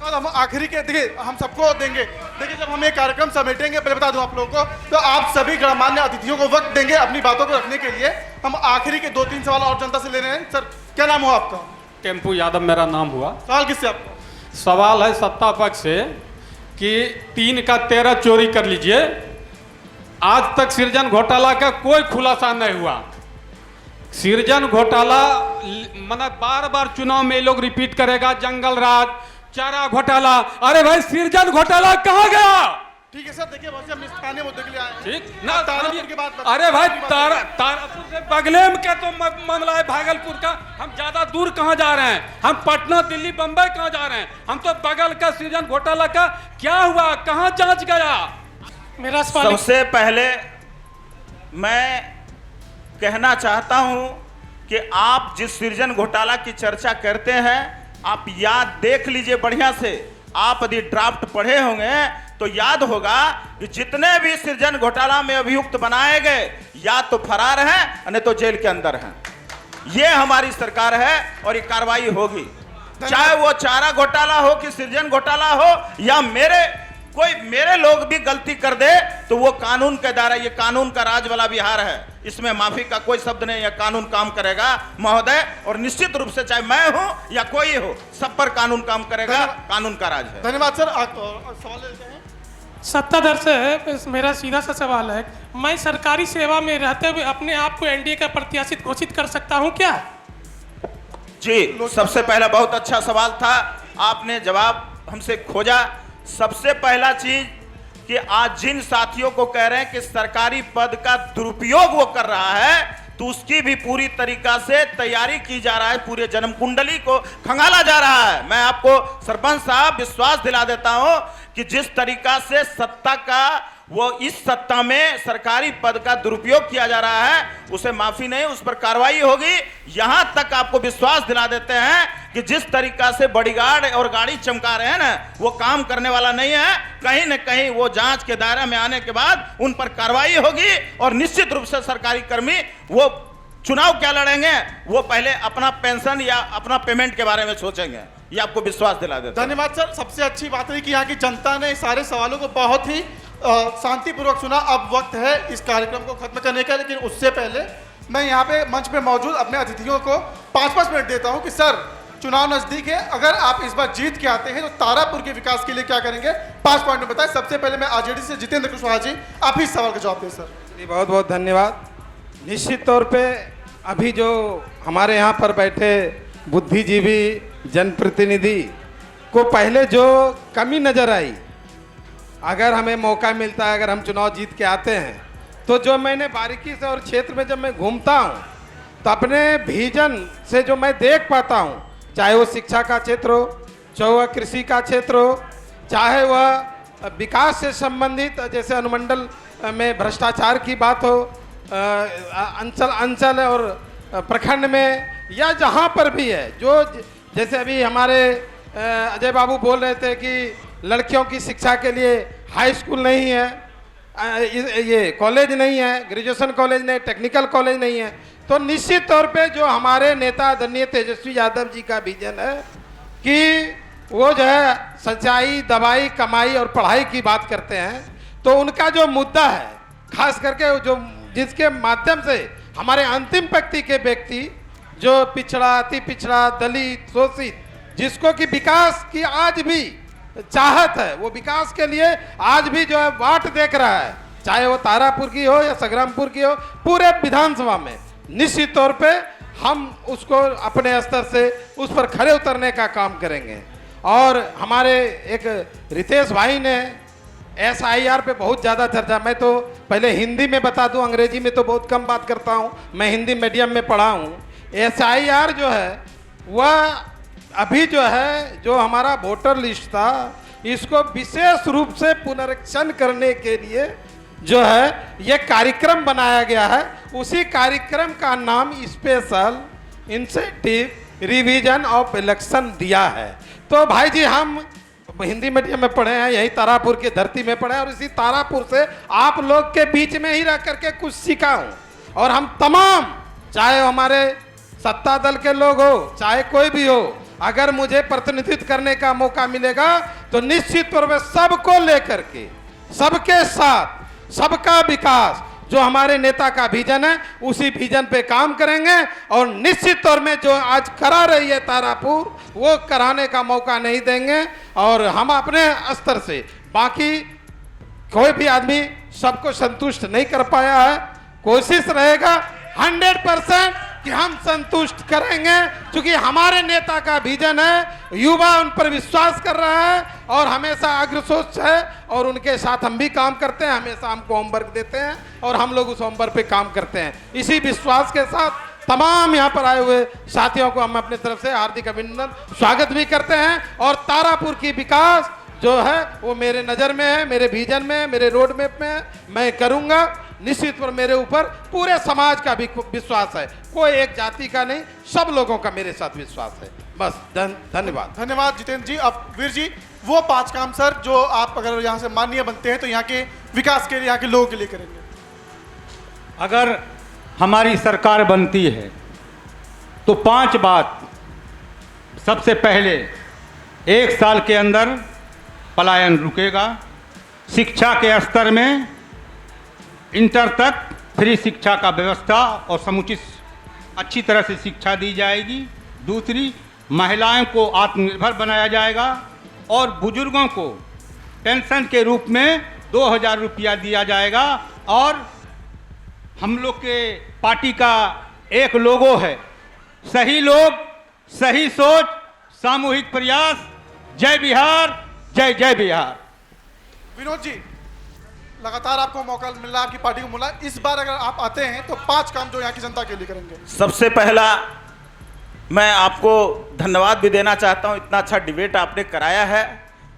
हम आखिरी के देखिए हम सबको देंगे। देखिए जब हम एक कार्यक्रम समेटेंगे, पहले बता दूं आप लोगों को, तो आप सभी गणमान्य अतिथियों को वक्त देंगे अपनी बातों को रखने के लिए। हम आखिरी के 2-3 सवाल और जनता से ले रहे हैं। सर क्या नाम हुआ आपका? टेम्पू यादव मेरा नाम हुआ। सवाल किससे आपका? सवाल है सत्ता पक्ष से कि 3 का 13 चोरी कर लीजिए। आज तक सृजन घोटाला का कोई खुलासा नहीं हुआ। सृजन घोटाला मतलब बार बार चुनाव में लोग रिपीट करेगा, जंगल राज, चारा घोटाला। अरे भाई सृजन घोटाला कहाँ गया? ठीक है सर, देखिए वैसे हम स्थानीय मुद्दे के लिए आए हैं। ठीक ना, तारापुर की बात। अरे भाई तारापुर से बगले में क्या तो मामला है भागलपुर का। हम ज्यादा दूर कहाँ जा रहे हैं? हम पटना, दिल्ली, बंबई कहाँ जा रहे हैं? हम तो बगल का सृजन घोटाला का क्या हुआ, कहाँ जांच गया? मेरा सवाल सबसे पहले मैं कहना चाहता हूं कि आप जिस सृजन घोटाला की चर्चा करते हैं, आप याद देख लीजिए बढ़िया से। आप यदि ड्राफ्ट पढ़े होंगे तो याद होगा कि जितने भी सृजन घोटाला में अभियुक्त बनाए गए या तो फरार हैं नहीं तो जेल के अंदर हैं। ये हमारी सरकार है और ये कार्रवाई होगी, चाहे वो चारा घोटाला हो कि सृजन घोटाला हो या मेरे लोग भी गलती कर दे तो वो कानून का दायरा। ये कानून का राज वाला बिहार है, इसमें माफी का कोई शब्द नहीं है। कानून काम करेगा महोदय, और निश्चित रूप से चाहे मैं हूं या कोई हो, सब पर कानून काम करेगा। कानून का राज है। धन्यवाद सर। सवाल लेते हैं। सत्ताधर से मेरा सीधा सा सवाल है, मैं सरकारी सेवा में रहते हुए अपने आप को एनडीए का प्रत्याशी घोषित कर सकता हूं क्या? जी, सबसे पहला बहुत अच्छा सवाल था, आपने जवाब हमसे खोजा। सबसे पहला चीज कि आज जिन साथियों को कह रहे हैं कि सरकारी पद का दुरुपयोग वो कर रहा है, तो उसकी भी पूरी तरीका से तैयारी की जा रहा है, पूरे जन्म कुंडली को खंगाला जा रहा है। मैं आपको सरपंच साहब विश्वास दिला देता हूं कि जिस तरीका से सत्ता का वो इस सत्ता में सरकारी पद का दुरुपयोग किया जा रहा है, उसे माफी नहीं, उस पर कार्रवाई होगी। यहां तक आपको विश्वास दिला देते हैं कि जिस तरीका से बॉडीगार्ड और गाड़ी चमका रहे हैं ना, वो काम करने वाला नहीं है। कहीं न कहीं वो जांच के दायरे में आने के बाद उन पर कार्रवाई होगी और निश्चित रूप से सरकारी कर्मी वो चुनाव क्या लड़ेंगे, वो पहले अपना पेंशन या अपना पेमेंट के बारे में सोचेंगे। ये आपको विश्वास दिला देते हैं। धन्यवाद सर। सबसे अच्छी बात है कि यहाँ की जनता ने सारे सवालों को बहुत ही शांतिपूर्वक सुना। अब वक्त है इस कार्यक्रम को खत्म करने का, लेकिन उससे पहले मैं यहाँ पे मंच पे मौजूद अपने अतिथियों को 5-5 मिनट देता हूँ कि सर चुनाव नजदीक है, अगर आप इस बार जीत के आते हैं तो तारापुर के विकास के लिए क्या करेंगे, 5 पॉइंट में बताएं। सबसे पहले मैं आरजेडी से जितेंद्र कुशवाहा जी, आप ही सवाल का जवाब दें सर। जी बहुत बहुत धन्यवाद। निश्चित तौर पे अभी जो हमारे यहाँ पर बैठे बुद्धिजीवी जनप्रतिनिधि को पहले जो कमी नज़र आई, अगर हमें मौका मिलता है, अगर हम चुनाव जीत के आते हैं, तो जो मैंने बारीकी से और क्षेत्र में जब मैं घूमता हूँ तो अपने विजन से जो मैं देख पाता हूँ, चाहे वो शिक्षा का क्षेत्र हो, चाहे वह कृषि का क्षेत्र हो, चाहे वह विकास से संबंधित जैसे अनुमंडल में भ्रष्टाचार की बात हो, अंचल और प्रखंड में, या जहाँ पर भी है, जो जैसे अभी हमारे अजय बाबू बोल रहे थे कि लड़कियों की शिक्षा के लिए हाई स्कूल नहीं है, ये कॉलेज नहीं है, ग्रेजुएशन कॉलेज नहीं, टेक्निकल कॉलेज नहीं है, तो निश्चित तौर पे जो हमारे नेता आदरणीय तेजस्वी यादव जी का विजन है कि वो जो है सच्चाई, दवाई, कमाई और पढ़ाई की बात करते हैं, तो उनका जो मुद्दा है, खास करके जो जिसके माध्यम से हमारे अंतिम पंक्ति के व्यक्ति जो पिछड़ा, अति पिछड़ा, दलित, शोषित, जिसको कि विकास की आज भी चाहत है, वो विकास के लिए आज भी जो है वाट देख रहा है, चाहे वो तारापुर की हो या संग्रामपुर की हो, पूरे विधानसभा में निश्चित तौर पे हम उसको अपने स्तर से उस पर खड़े उतरने का काम करेंगे। और हमारे एक रितेश भाई ने SIR पे बहुत ज़्यादा चर्चा, मैं तो पहले हिंदी में बता दूं, अंग्रेजी में तो बहुत कम बात करता हूं, मैं हिंदी मीडियम में पढ़ा हूं। SIR जो है वह अभी जो है, जो हमारा वोटर लिस्ट था, इसको विशेष रूप से पुनरीक्षण करने के लिए जो है ये कार्यक्रम बनाया गया है। उसी कार्यक्रम का नाम special incentive revision of election दिया है। तो भाई जी हम हिंदी मीडियम में पढ़े हैं, यही तारापुर की धरती में पढ़े हैं, और इसी तारापुर से आप लोग के बीच में ही रह करके कुछ सीखा हूँ। और हम तमाम, चाहे हमारे सत्ता दल के लोग हो, चाहे कोई भी हो, अगर मुझे प्रतिनिधित्व करने का मौका मिलेगा तो निश्चित तौर पर सबको लेकर के, सबके साथ, सबका विकास, जो हमारे नेता का विजन है, उसी विजन पे काम करेंगे। और निश्चित तौर में जो आज करा रही है तारापुर, वो कराने का मौका नहीं देंगे। और हम अपने स्तर से, बाकी कोई भी आदमी सबको संतुष्ट नहीं कर पाया है, कोशिश रहेगा 100% कि हम संतुष्ट करेंगे, क्योंकि हमारे नेता का विजन है, युवा उन पर विश्वास कर रहा है और हमेशा अग्रसोच है, और उनके साथ हम भी काम करते हैं, हमेशा हमको होमवर्क देते हैं और हम लोग उस होमवर्क पे काम करते हैं। इसी विश्वास के साथ तमाम यहाँ पर आए हुए साथियों को हम अपनी तरफ से हार्दिक अभिनंदन, स्वागत भी करते हैं। और तारापुर की विकास जो है वो मेरे नज़र में है, मेरे विजन में, मेरे रोड मैप में है, मैं करूँगा। निश्चित पर मेरे ऊपर पूरे समाज का भी विश्वास है, कोई एक जाति का नहीं, सब लोगों का मेरे साथ विश्वास है। बस धन्यवाद। धन्यवाद जितेंद्र जी। अब वीर जी, वो 5 काम सर जो आप अगर यहाँ से माननीय बनते हैं तो यहाँ के विकास के लिए, यहाँ के लोगों के लिए करेंगे। अगर हमारी सरकार बनती है तो 5 बात। सबसे पहले 1 साल के अंदर पलायन रुकेगा, शिक्षा के स्तर में इंटर तक फ्री शिक्षा का व्यवस्था और समुचित अच्छी तरह से शिक्षा दी जाएगी। दूसरी, महिलाओं को आत्मनिर्भर बनाया जाएगा और बुजुर्गों को पेंशन के रूप में 2000 रुपया दिया जाएगा। और हम लोग के पार्टी का एक लोगो है, सही लोग, सही सोच, सामूहिक प्रयास, जय बिहार, जय जय बिहार। विनोद जी, लगातार आपको मौका मिल रहा है, आपकी पार्टी को मिला, इस बार अगर आप आते हैं तो 5 काम जो यहाँ की जनता के लिए करेंगे। सबसे पहला मैं आपको धन्यवाद भी देना चाहता हूँ, इतना अच्छा डिबेट आपने कराया है।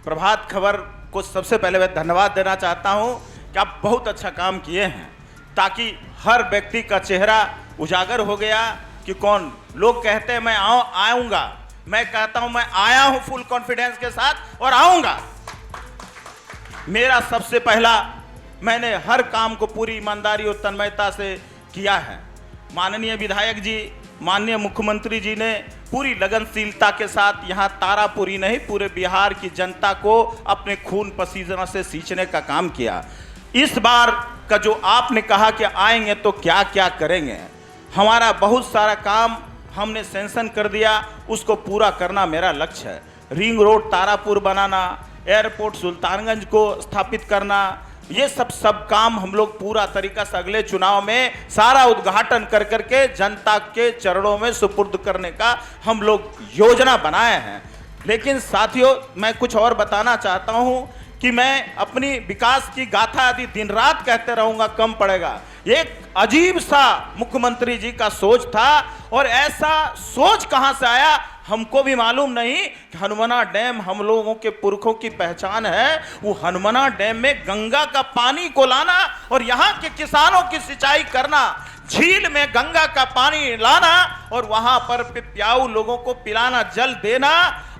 प्रभात खबर को सबसे पहले मैं धन्यवाद देना चाहता हूँ कि आप बहुत अच्छा काम किए हैं, ताकि हर व्यक्ति का चेहरा उजागर हो गया कि कौन। लोग कहते हैं मैं आऊँगा, मैं कहता हूँ मैं आया हूँ फुल कॉन्फिडेंस के साथ और आऊँगा। मेरा सबसे पहला, मैंने हर काम को पूरी ईमानदारी और तन्मयता से किया है। माननीय विधायक जी, माननीय मुख्यमंत्री जी ने पूरी लगनशीलता के साथ यहाँ तारापुर ही नहीं पूरे बिहार की जनता को अपने खून पसीना से सींचने का काम किया। इस बार का जो आपने कहा कि आएंगे तो क्या क्या करेंगे, हमारा बहुत सारा काम हमने सेंशन कर दिया, उसको पूरा करना मेरा लक्ष्य है। रिंग रोड तारापुर बनाना, एयरपोर्ट सुल्तानगंज को स्थापित करना, ये सब काम हम लोग पूरा तरीका से अगले चुनाव में सारा उद्घाटन कर करके जनता के चरणों में सुपुर्द करने का हम लोग योजना बनाए हैं। लेकिन साथियों, मैं कुछ और बताना चाहता हूं कि मैं अपनी विकास की गाथा यदि दिन रात कहते रहूंगा कम पड़ेगा। एक अजीब सा मुख्यमंत्री जी का सोच था, और ऐसा सोच कहां से आया हमको भी मालूम नहीं कि हनुमाना डैम हम लोगों के पुरखों की पहचान है। वो हनुमाना डैम में गंगा का पानी को लाना और यहाँ के किसानों की सिंचाई करना, झील में गंगा का पानी लाना और वहां पर प्याऊ लोगों को पिलाना, जल देना।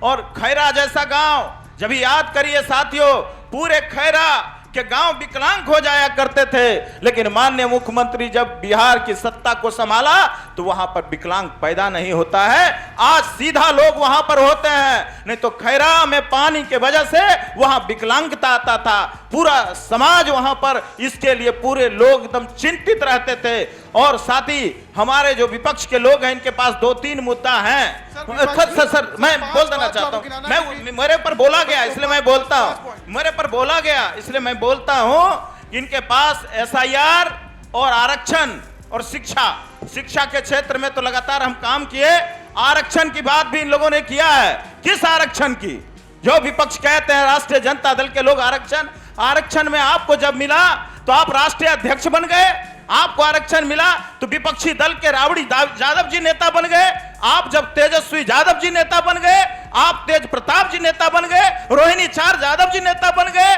और खैरा जैसा गांव, जब याद करिए साथियों, पूरे खैरा के गांव विकलांग हो जाया करते थे, लेकिन माननीय मुख्यमंत्री जब बिहार की सत्ता को संभाला तो वहां पर विकलांग पैदा नहीं होता है। आज सीधा लोग वहां पर होते हैं, नहीं तो खैरा में पानी के वजह से वहां विकलांगता आता था। पूरा समाज वहां पर इसके लिए पूरे लोग एकदम चिंतित रहते थे। और साथ ही हमारे जो विपक्ष के लोग हैं, इनके पास 2-3 मुद्दा हैं। सर मैं बोल देना चाहता हूं, मैं मेरे पर बोला गया इसलिए मैं बोलता हूं, मेरे पर बोला गया इसलिए मैं बोलता हूं। इनके पास SIR और आरक्षण और शिक्षा के क्षेत्र में तो लगातार हम काम किए। आरक्षण की बात भी इन लोगों ने किया है। किस आरक्षण की? जो विपक्ष कहते हैं राष्ट्रीय जनता दल के लोग आरक्षण में आपको जब मिला तो आप राष्ट्रीय अध्यक्ष बन गए। आपको आरक्षण मिला तो विपक्षी दल के राबड़ी यादव जी नेता बन गए। आप जब तेजस्वी यादव जी नेता बन गए, आप तेज प्रताप जी नेता बन गए, रोहिणी चार यादव जी नेता बन गए।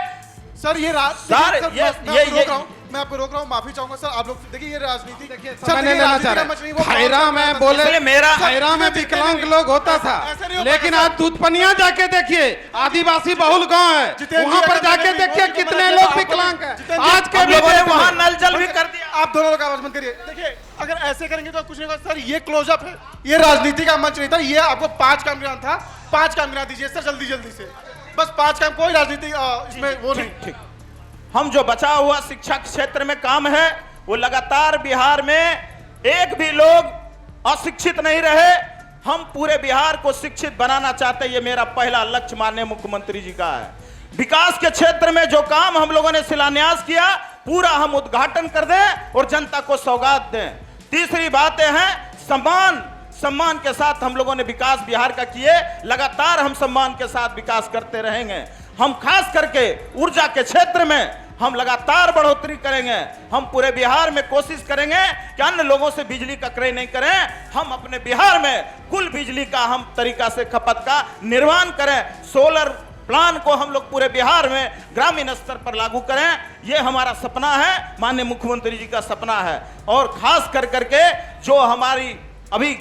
सर ये मैं आपको रोक रहा हूँ, माफी चाहूंगा सर। आप लोग देखिए ये राजनीति, खैरा में बोले खैरा में विकलांग लोग होता था, लेकिन आज दूधपनिया जाके देखिए, आदिवासी बहुल गांव है, वहाँ पर जाके देखिए कितने लोग विकलांग हैं। आज के लोगों ने वहाँ नल जल भी कर दिया। आप दोनों लोग आवाज बंद करिए। देखिए अगर ऐसे करेंगे तो कुछ नहीं होगा सर। ये क्लोजअप है, ये राजनीति का मंच नहीं था। ये आपको 5 काम गिनाना था, 5 काम गिना दीजिए सर जल्दी से, बस 5 काम, कोई राजनीति इसमें वो नहीं। ठीक, हम जो बचा हुआ शिक्षा के क्षेत्र में काम है, वो लगातार बिहार में एक भी लोग अशिक्षित नहीं रहे। हम पूरे बिहार को शिक्षित बनाना चाहते हैं, ये मेरा पहला लक्ष्य माननीय मुख्यमंत्री जी का है। विकास के क्षेत्र में जो काम हम लोगों ने शिलान्यास किया, पूरा हम उद्घाटन कर दें और जनता को सौगात दें। तीसरी बातें हैं सम्मान के साथ हम लोगों ने विकास बिहार का किए, लगातार हम सम्मान के साथ विकास करते रहेंगे। हम खास करके ऊर्जा के क्षेत्र में हम लगातार बढ़ोतरी करेंगे। हम पूरे बिहार में कोशिश करेंगे कि अन्य लोगों से बिजली का क्रय नहीं करें। हम अपने बिहार में कुल बिजली का हम तरीका से खपत का निर्माण करें। सोलर प्लान को हम लोग पूरे बिहार में ग्रामीण स्तर पर लागू करें। ये हमारा सपना है, माननीय मुख्यमंत्री जी का सपना है। और खास कर करके जो हमारी अभी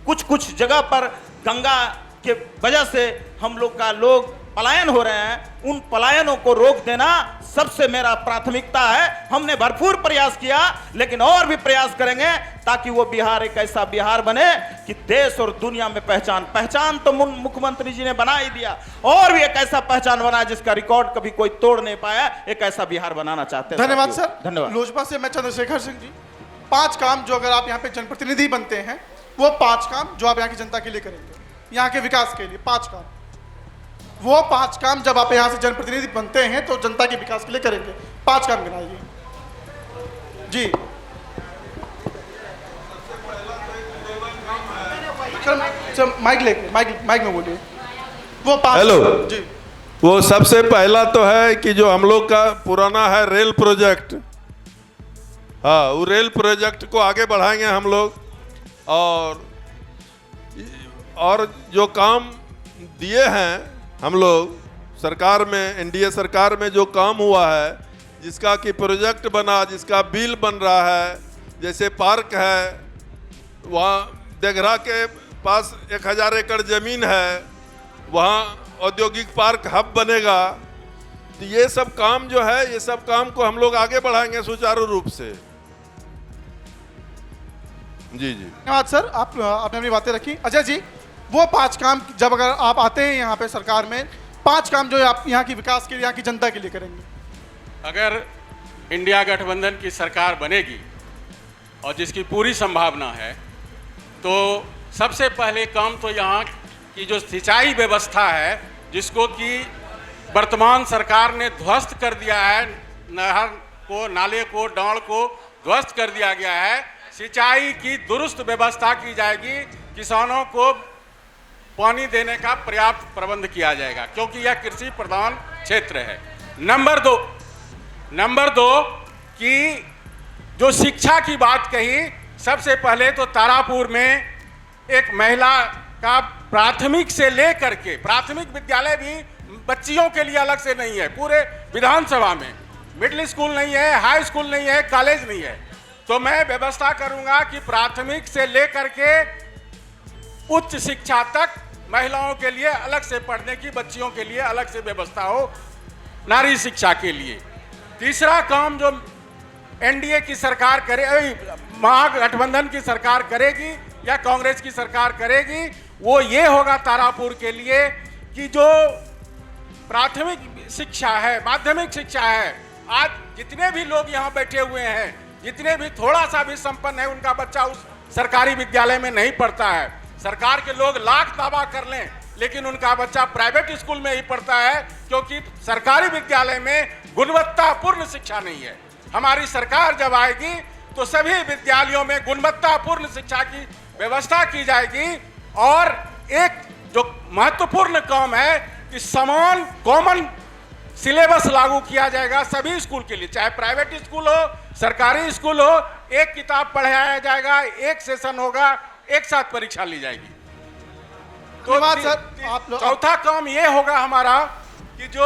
कुछ जगह पर गंगा के वजह से हम लोग का पलायन हो रहे हैं, उन पलायनों को रोक देना सबसे मेरा प्राथमिकता है। हमने भरपूर प्रयास किया, लेकिन और भी प्रयास करेंगे ताकि वो बिहार एक ऐसा बिहार बने कि देश और दुनिया में पहचान तो मुख्यमंत्री जी ने बना ही दिया, और भी एक ऐसा पहचान बना जिसका रिकॉर्ड कभी कोई तोड़ नहीं पाया। एक ऐसा बिहार बनाना चाहते हैं। धन्यवाद सर। धन्यवाद। लोजपा से मैं चंद्रशेखर सिंह जी। 5 काम जो अगर आप यहाँ पे जनप्रतिनिधि बनते हैं, वो 5 काम जो आप यहाँ की जनता के लिए करेंगे, यहाँ के विकास के लिए 5 काम, वो 5 काम जब आप यहाँ से जनप्रतिनिधि बनते हैं तो जनता के विकास के लिए करेंगे। 5 काम गिनाइए जी। सर माइक में बोलिए। वो 5 हेलो जी। वो सबसे पहला तो है कि जो हम लोग का पुराना है रेल प्रोजेक्ट, हाँ वो रेल प्रोजेक्ट को आगे बढ़ाएंगे हम लोग। और जो काम दिए हैं हम लोग सरकार में, NDA सरकार में जो काम हुआ है, जिसका कि प्रोजेक्ट बना, जिसका बिल बन रहा है, जैसे पार्क है, वहाँ देघरा के पास 1000 एकड़ ज़मीन है, वहाँ औद्योगिक पार्क हब बनेगा। तो ये सब काम जो है, ये सब काम को हम लोग आगे बढ़ाएंगे सुचारू रूप से। जी जी, धन्यवाद सर, आपने अपनी बातें रखी। अजय जी, वो 5 काम जब अगर आप आते हैं यहाँ पे सरकार में, 5 काम जो आप यहाँ की विकास के लिए, यहाँ की जनता के लिए करेंगे? अगर इंडिया गठबंधन की सरकार बनेगी और जिसकी पूरी संभावना है, तो सबसे पहले काम तो यहाँ की जो सिंचाई व्यवस्था है, जिसको कि वर्तमान सरकार ने ध्वस्त कर दिया है, नहर को, नाले को, डाँड़ को ध्वस्त कर दिया गया है। सिंचाई की दुरुस्त व्यवस्था की जाएगी, किसानों को पानी देने का पर्याप्त प्रबंध किया जाएगा, क्योंकि यह कृषि प्रधान क्षेत्र है। नंबर दो कि जो शिक्षा की बात कही, सबसे पहले तो तारापुर में एक महिला का प्राथमिक से लेकर के, प्राथमिक विद्यालय भी बच्चियों के लिए अलग से नहीं है, पूरे विधानसभा में मिडिल स्कूल नहीं है, हाई स्कूल नहीं है, कॉलेज नहीं है। तो मैं व्यवस्था करूंगा कि प्राथमिक से लेकर के उच्च शिक्षा तक महिलाओं के लिए अलग से पढ़ने की, बच्चियों के लिए अलग से व्यवस्था हो, नारी शिक्षा के लिए। तीसरा काम जो एनडीए की सरकार करे, महागठबंधन की सरकार करेगी या कांग्रेस की सरकार करेगी, वो ये होगा तारापुर के लिए कि जो प्राथमिक शिक्षा है, माध्यमिक शिक्षा है, आज जितने भी लोग यहाँ बैठे हुए हैं, जितने भी थोड़ा सा भी संपन्न है, उनका बच्चा उस सरकारी विद्यालय में नहीं पढ़ता है। सरकार के लोग लाख दावा कर लें, लेकिन उनका बच्चा प्राइवेट स्कूल में ही पढ़ता है, क्योंकि सरकारी विद्यालय में गुणवत्तापूर्ण शिक्षा नहीं है। हमारी सरकार जब आएगी तो सभी विद्यालयों में गुणवत्तापूर्ण शिक्षा की व्यवस्था की जाएगी। और एक जो महत्वपूर्ण काम है कि समान कॉमन सिलेबस लागू किया जाएगा सभी स्कूल के लिए, चाहे प्राइवेट स्कूल हो, सरकारी स्कूल हो। एक किताब पढ़ाया जाएगा, एक सेशन होगा, एक साथ परीक्षा ली जाएगी। तो चौथा काम ये होगा हमारा कि जो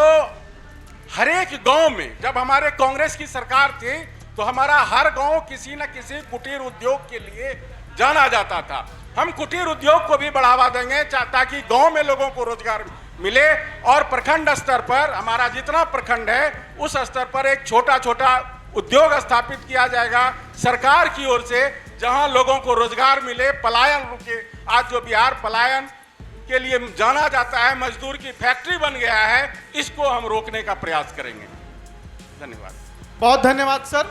हर एक गांव में, जब हमारे कांग्रेस की सरकार थी तो हमारा हर गांव किसी न किसी कुटीर उद्योग के लिए जाना जाता था। हम कुटीर उद्योग को भी बढ़ावा देंगे ताकि गांव में लोगों को रोजगार मिले। और प्रखंड स्तर पर, हमारा जितना प्रखंड है उस स्तर पर एक छोटा छोटा उद्योग स्थापित किया जाएगा सरकार की ओर से, जहां लोगों को रोजगार मिले, पलायन रुके। आज जो बिहार पलायन के लिए जाना जाता है, मजदूर की फैक्ट्री बन गया है, इसको हम रोकने का प्रयास करेंगे। धन्यवाद। बहुत धन्यवाद सर।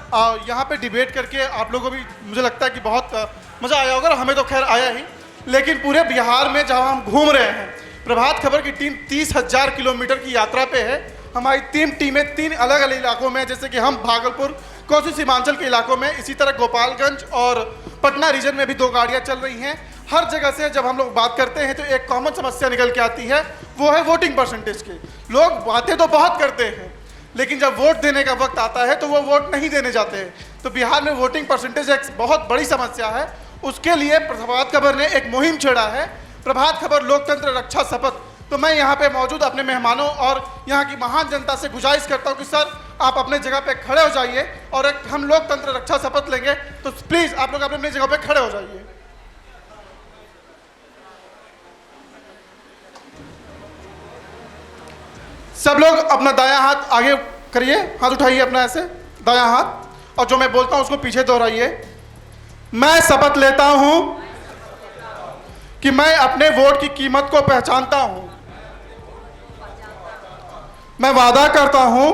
यहाँ पे डिबेट करके आप लोगों को भी मुझे लगता है कि बहुत मज़ा आया होगा। हमें तो खैर आया ही, लेकिन पूरे बिहार में जहाँ हम घूम रहे हैं, प्रभात खबर की टीम 30,000 किलोमीटर की यात्रा पे है। हमारी 3 टीमें 3 अलग अलग इलाकों में, जैसे कि हम भागलपुर, कोसी सीमांचल के इलाकों में, इसी तरह गोपालगंज और पटना रीजन में भी 2 गाड़ियाँ चल रही हैं। हर जगह से जब हम लोग बात करते हैं तो एक कॉमन समस्या निकल के आती है, वो है वोटिंग परसेंटेज की। लोग बातें तो बहुत करते हैं, लेकिन जब वोट देने का वक्त आता है तो वो वोट नहीं देने जाते हैं। तो बिहार में वोटिंग परसेंटेज एक बहुत बड़ी समस्या है। उसके लिए प्रभात खबर ने एक मुहिम छेड़ा है, प्रभात खबर लोकतंत्र रक्षा शपथ। तो मैं यहाँ पे मौजूद अपने मेहमानों और यहाँ की महान जनता से गुजारिश करता हूँ कि सर आप अपने जगह पे खड़े हो जाइए और एक हम लोकतंत्र रक्षा शपथ लेंगे, तो प्लीज़ आप लोग अपनी जगह पे खड़े हो जाइए। सब लोग अपना दायां हाथ आगे करिए, हाथ उठाइए अपना ऐसे दायां हाथ, और जो मैं बोलता हूं उसको पीछे दोहराइए। मैं शपथ लेता हूं कि मैं अपने वोट की कीमत को पहचानता हूं। मैं वादा करता हूं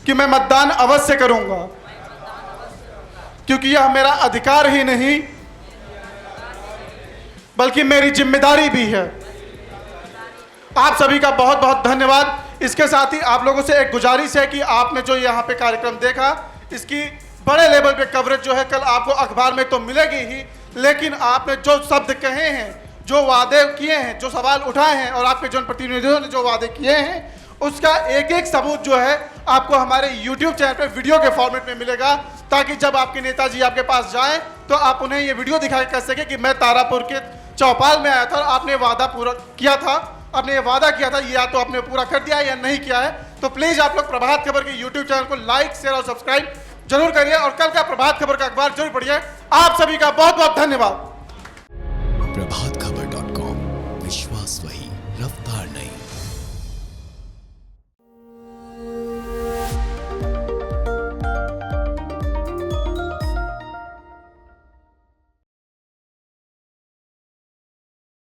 कि मैं मतदान अवश्य करूंगा, क्योंकि यह मेरा अधिकार ही नहीं बल्कि मेरी जिम्मेदारी भी है। आप सभी का बहुत बहुत धन्यवाद। इसके साथ ही आप लोगों से एक गुजारिश है कि आपने जो यहाँ पे कार्यक्रम देखा, इसकी बड़े लेवल पे कवरेज जो है कल आपको अखबार में तो मिलेगी ही, लेकिन आपने जो शब्द कहे हैं, जो वादे किए हैं, जो सवाल उठाए हैं और आपके जनप्रतिनिधियों ने जो वादे किए हैं, उसका एक एक सबूत जो है आपको हमारे YouTube चैनल पे वीडियो के फॉर्मेट में मिलेगा, ताकि जब आपके नेताजी आपके पास जाएं तो आप उन्हें ये वीडियो दिखा कर सके कि मैं तारापुर के चौपाल में आया था और आपने वादा पूरा किया था, आपने ये वादा किया था, ये या तो आपने पूरा कर दिया है या नहीं किया है, तो प्लीज आप लोग प्रभात खबर के यूट्यूब चैनल को लाइक शेयर और सब्सक्राइब जरूर करिए और कल का प्रभात खबर का अखबार जरूर पढ़िए। आप सभी का बहुत बहुत धन्यवाद। प्रभात खबर.com, विश्वास वही, रफ्तार नहीं।